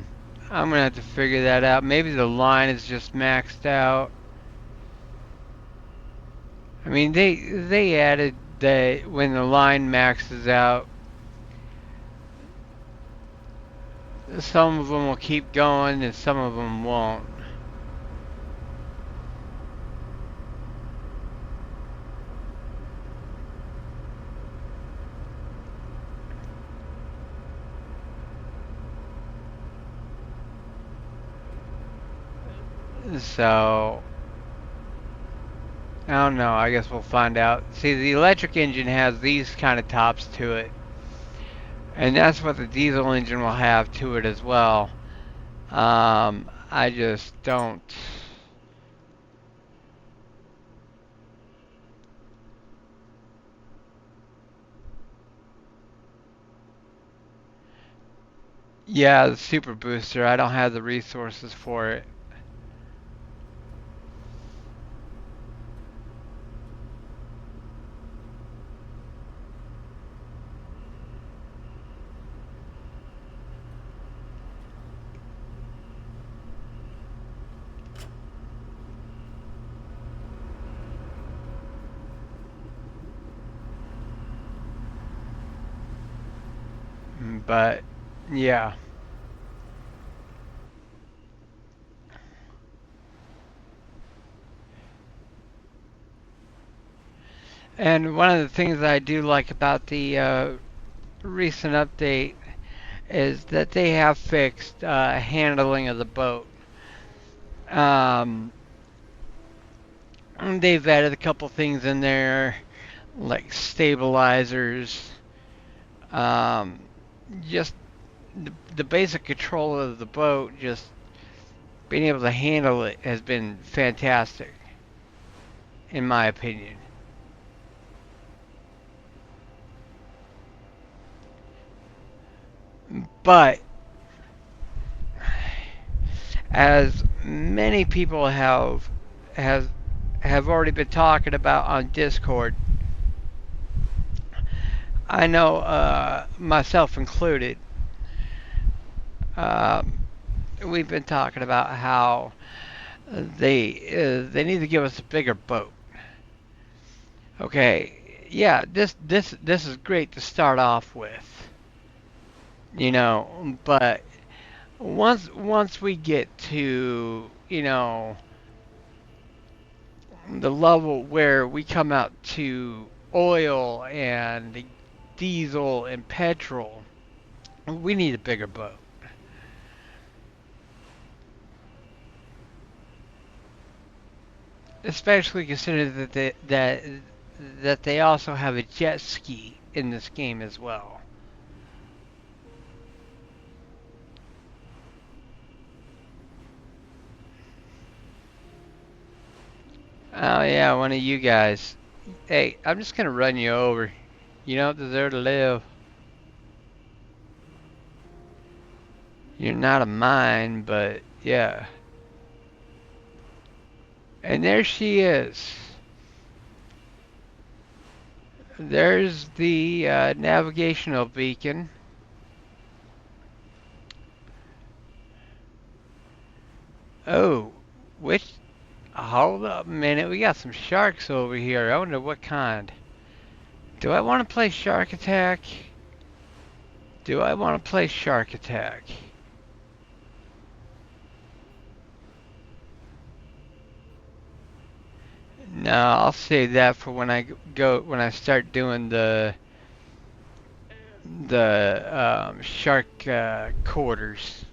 I'm gonna have to figure that out. Maybe the line is just maxed out. I mean, they added that when the line maxes out, some of them will keep going and some of them won't. So I don't know. I guess we'll find out. See, the electric engine has these kind of tops to it, and that's what the diesel engine will have to it as well. I just don't. Yeah, the super booster. I don't have the resources for it. But yeah. And one of the things I do like about the recent update is that they have fixed handling of the boat. Um, they've added a couple things in there, like stabilizers. Um, just the basic control of the boat, just being able to handle it, has been fantastic, in my opinion. But as many people has have already been talking about on Discord, I know myself included, um, we've been talking about how they need to give us a bigger boat. Okay, yeah, this is great to start off with, but once we get to the level where we come out to oil and diesel and petrol, we need a bigger boat. especially considering that they also have a jet ski in this game as well. Oh yeah, one of you guys. Hey, I'm just gonna run you over. You don't deserve to live. You're not a mine, but yeah. And there she is. There's the navigational beacon. Oh, which? Hold up a minute. We got some sharks over here. I wonder what kind. Do I want to play Shark Attack? Do I want to play Shark Attack? No, I'll save that for when I go when I start doing the shark quarters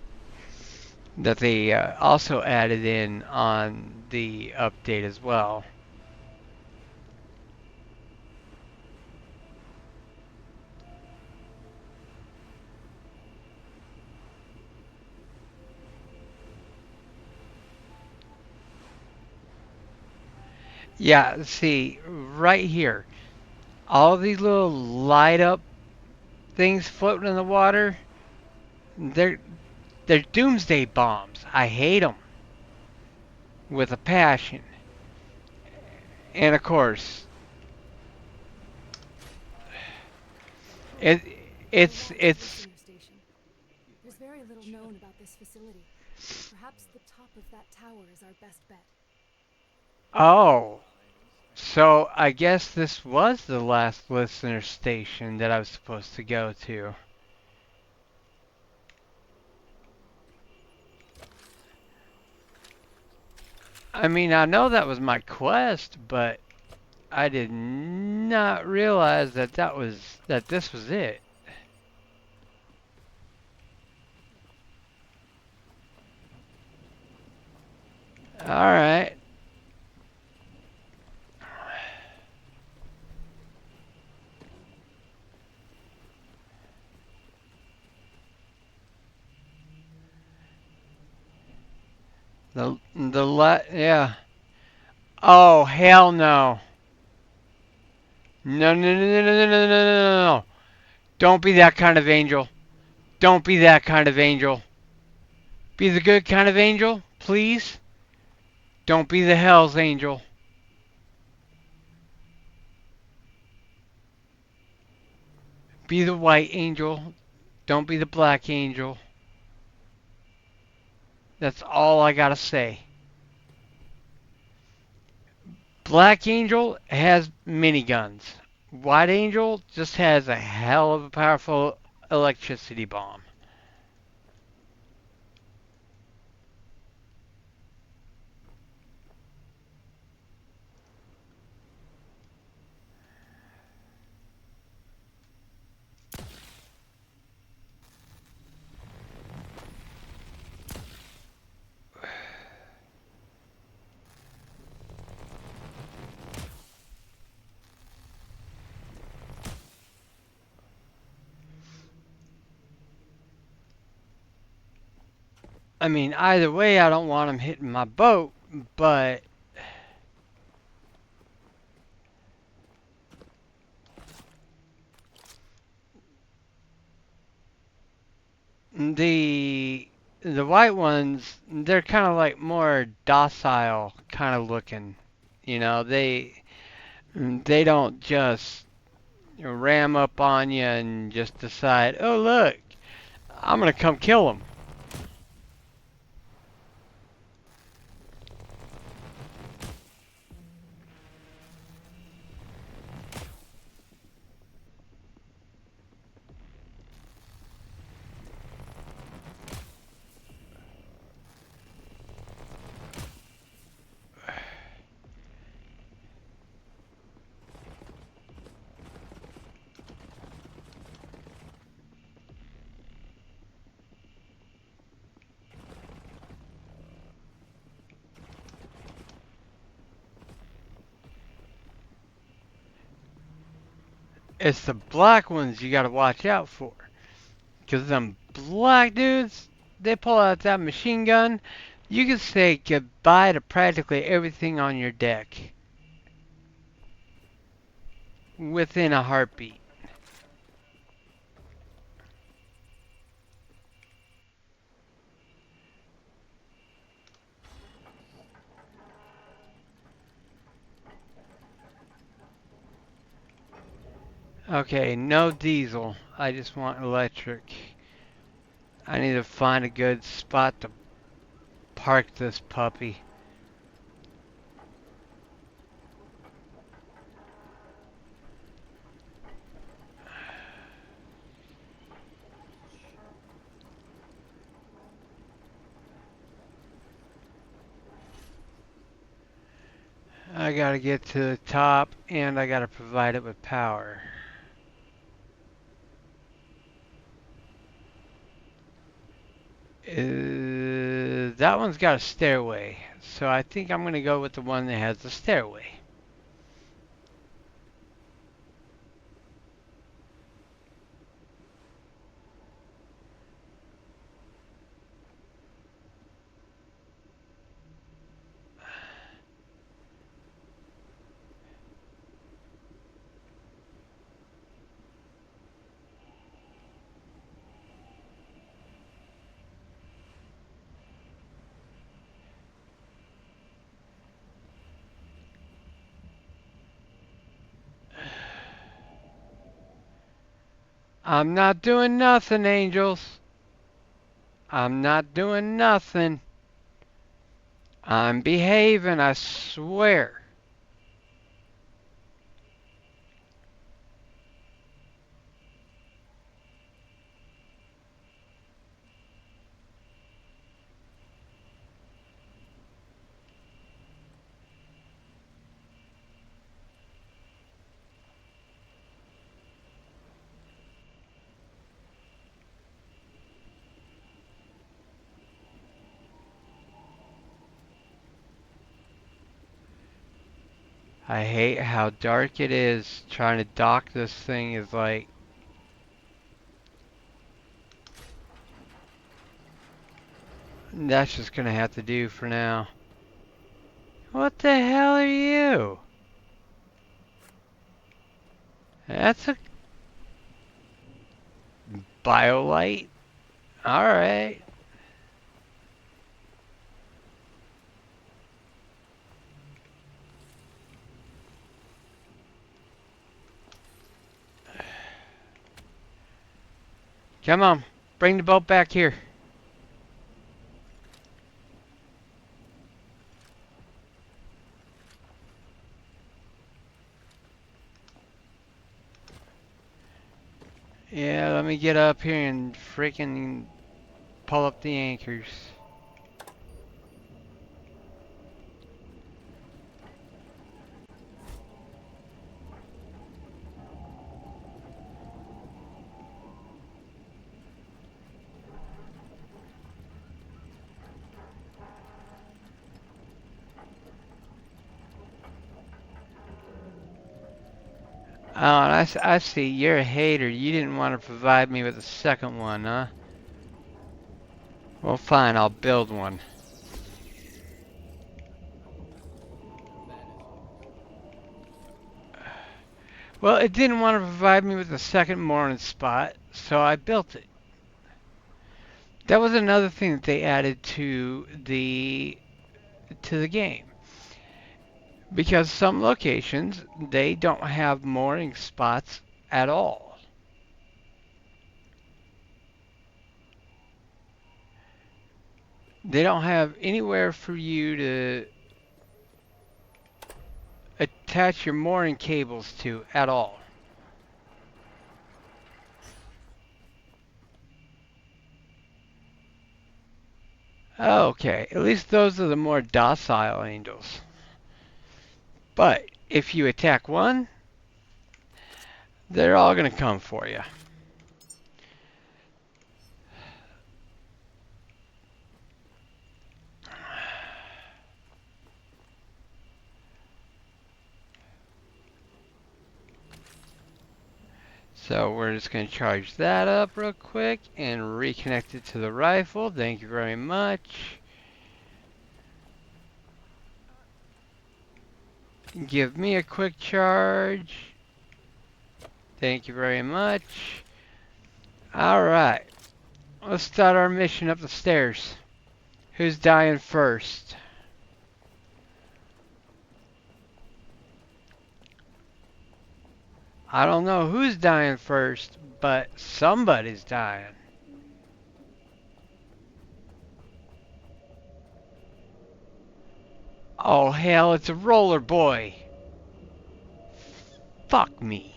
that they also added in on the update as well. Yeah, see right here, all these little light up things floating in the water. They're they're doomsday bombs. I hate them with a passion. And of course, it The last it's listener station. There's very little known about this facility. Perhaps the top of that tower is our best bet. oh. So I guess this was the last listener station that I was supposed to go to. I mean, I know that was my quest, but I did not realize that this was it. All right. Yeah. Oh, hell no. No, no, no, no, no, no, no, no, no, no. No. Don't be that kind of angel. Don't be that kind of angel. Be the good kind of angel, please. Don't be the hell's angel. Be the white angel. Don't be the black angel. That's all I gotta say. Black Angel has miniguns. White Angel just has a hell of a powerful electricity bomb. I mean, either way, I don't want him hitting my boat, but the the white ones, they're kind of like more docile kind of looking. You know, they don't just ram up on you and just decide, "Oh, look, I'm going to come kill them." It's the black ones you gotta watch out for. Because them black dudes, they pull out that machine gun. You can say goodbye to practically everything on your deck within a heartbeat. Okay, no diesel. I just want electric. I need to find a good spot to park this puppy. I gotta get to the top and I gotta provide it with power. That one's got a stairway, so I think I'm gonna go with the one that has the stairway. I'm not doing nothing, angels. I'm not doing nothing. I'm behaving, I swear. I hate how dark it is. Trying to dock this thing is like, that's just gonna have to do for now. What the hell are you? That's a BioLite? Alright. Come on. Bring the boat back here. Yeah, let me get up here and freaking pull up the anchors. Oh, and I see. You're a hater. You didn't want to provide me with a second one, huh? Well, fine. I'll build one. That is yours. Well, it didn't want to provide me with a second mooring spot, so I built it. That was another thing that they added to the game. Because some locations they don't have mooring spots at all. They don't have anywhere for you to attach your mooring cables to at all. Okay, at least those are the more docile angels. But if you attack one, they're all going to come for you. So we're just going to charge that up real quick and reconnect it to the rifle. Thank you very much. Give me a quick charge. Thank you very much. Alright, let's start our mission up the stairs. Who's dying first? I don't know who's dying first, but somebody's dying. Oh hell, it's a roller boy. Fuck me.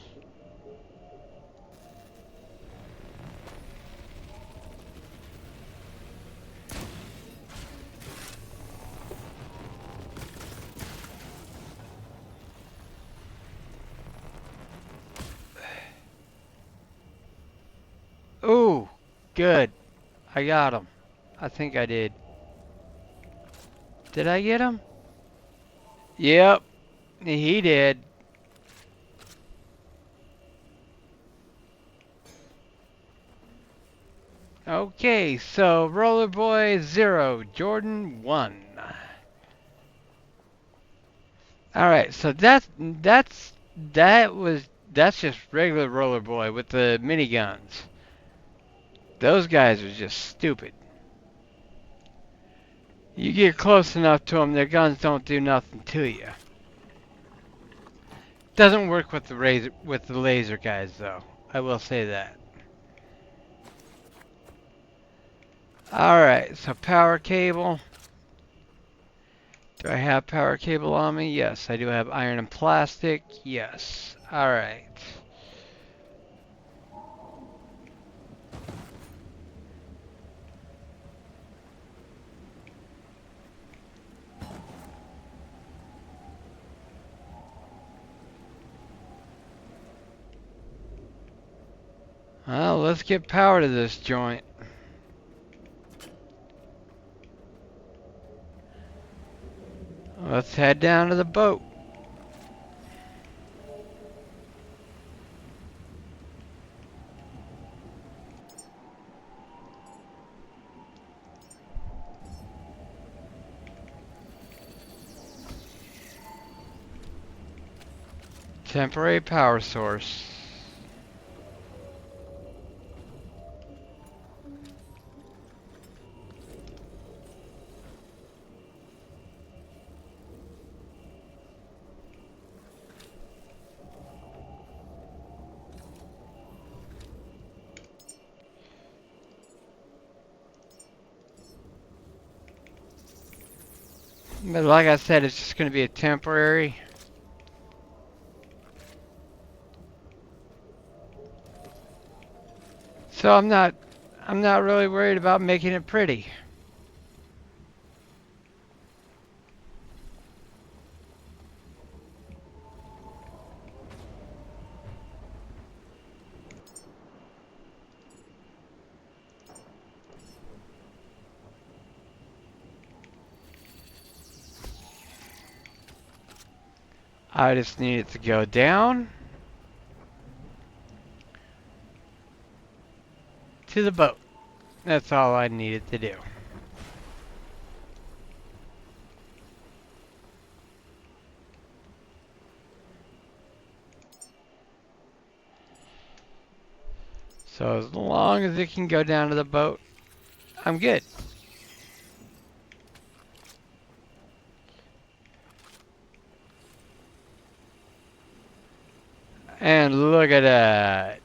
Ooh, good. I got him. I think I did. Did I get him? Yep, he did. Okay, so Roller Boy 0, Jordan 1. Alright, so that's just regular Roller Boy with the miniguns. Those guys are just stupid. You get close enough to them, their guns don't do nothing to you. Doesn't work with the laser guys though. I will say that. Alright, so power cable. Do I have power cable on me? Yes, I do have iron and plastic. Yes. Alright. Well, let's get power to this joint. Let's head down to the boat. Temporary power source. But like I said, it's just going to be a temporary. So I'm not really worried about making it pretty. I just need it to go down to the boat. That's all I needed to do. So as long as it can go down to the boat, I'm good. And look at that.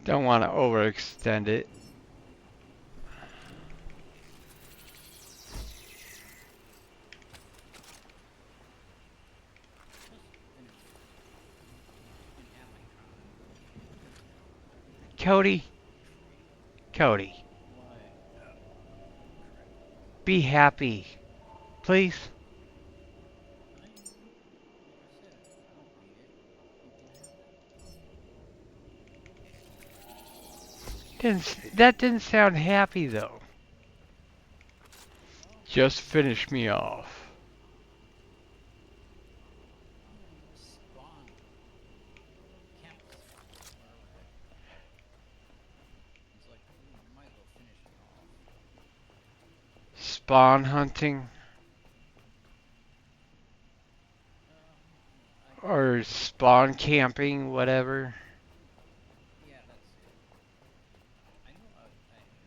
Don't want to overextend it. Cody, Cody, Why? be happy, please. Like I said, I don't need it. You can have that. That didn't sound happy though. Well, Just finish me off. spawn hunting I guess or so. spawn camping, whatever. Yeah, that's it. I know I have already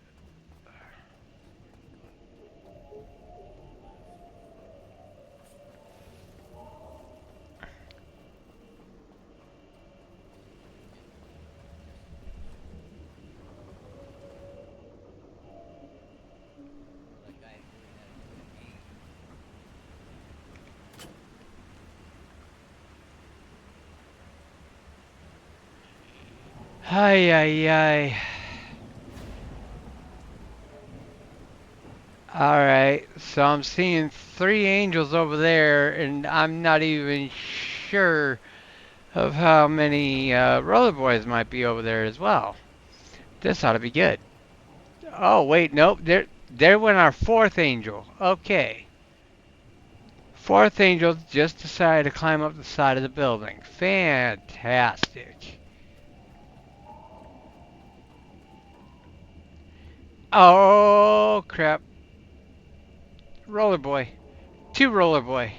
that's already got the last yeah, destination. Or that guy really had a good aim. Ay, ay, ay. All right, so I'm seeing three angels over there, and I'm not even sure of how many roller boys might be over there as well. This ought to be good. Oh wait, nope. There went our fourth angel. Okay, fourth angel just decided to climb up the side of the building. Fantastic. Oh crap! Roller boy, two roller boy.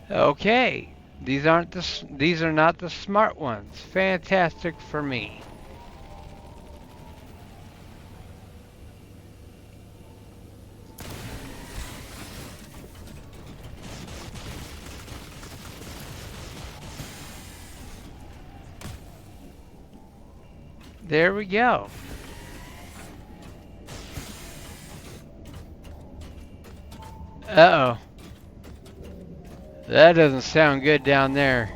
Okay, these are not the smart ones. Fantastic for me. There we go. Uh oh, that doesn't sound good down there.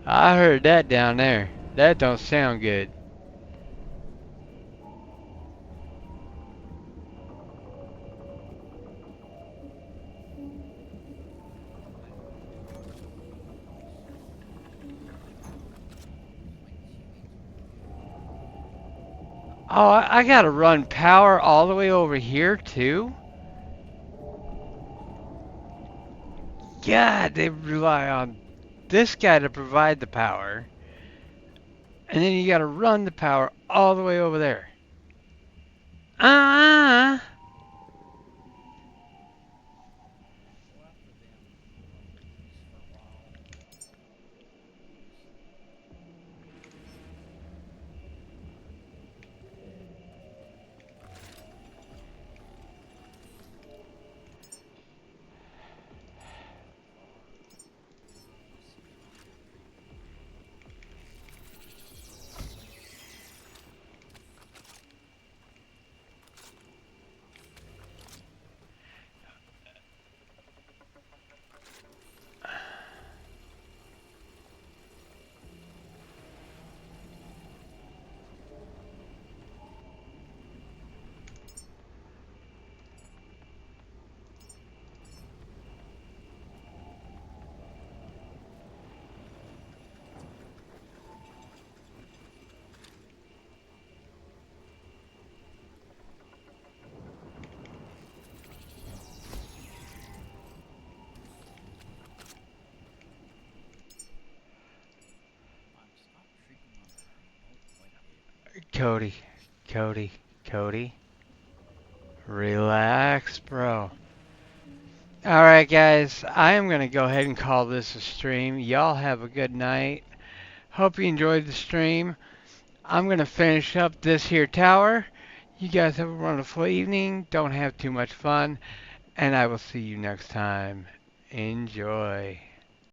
I heard that down there. That don't sound good. I don't know what's my teammates over here. Oh, I gotta run power all the way over here too? God, they rely on this guy to provide the power, and then you gotta run the power all the way over there. Uh, Well, after them, I'll do this for a while. Just how far you see from here. Come on, stop creeping on behind. Nope, I did. Cody, Cody, Cody, relax, bro. Alright, guys, I am gonna go ahead and call this a stream. Y'all have a good night. Hope you enjoyed the stream. I'm gonna finish up this here tower. You guys have a wonderful evening. Don't have too much fun. And I will see you next time. Enjoy.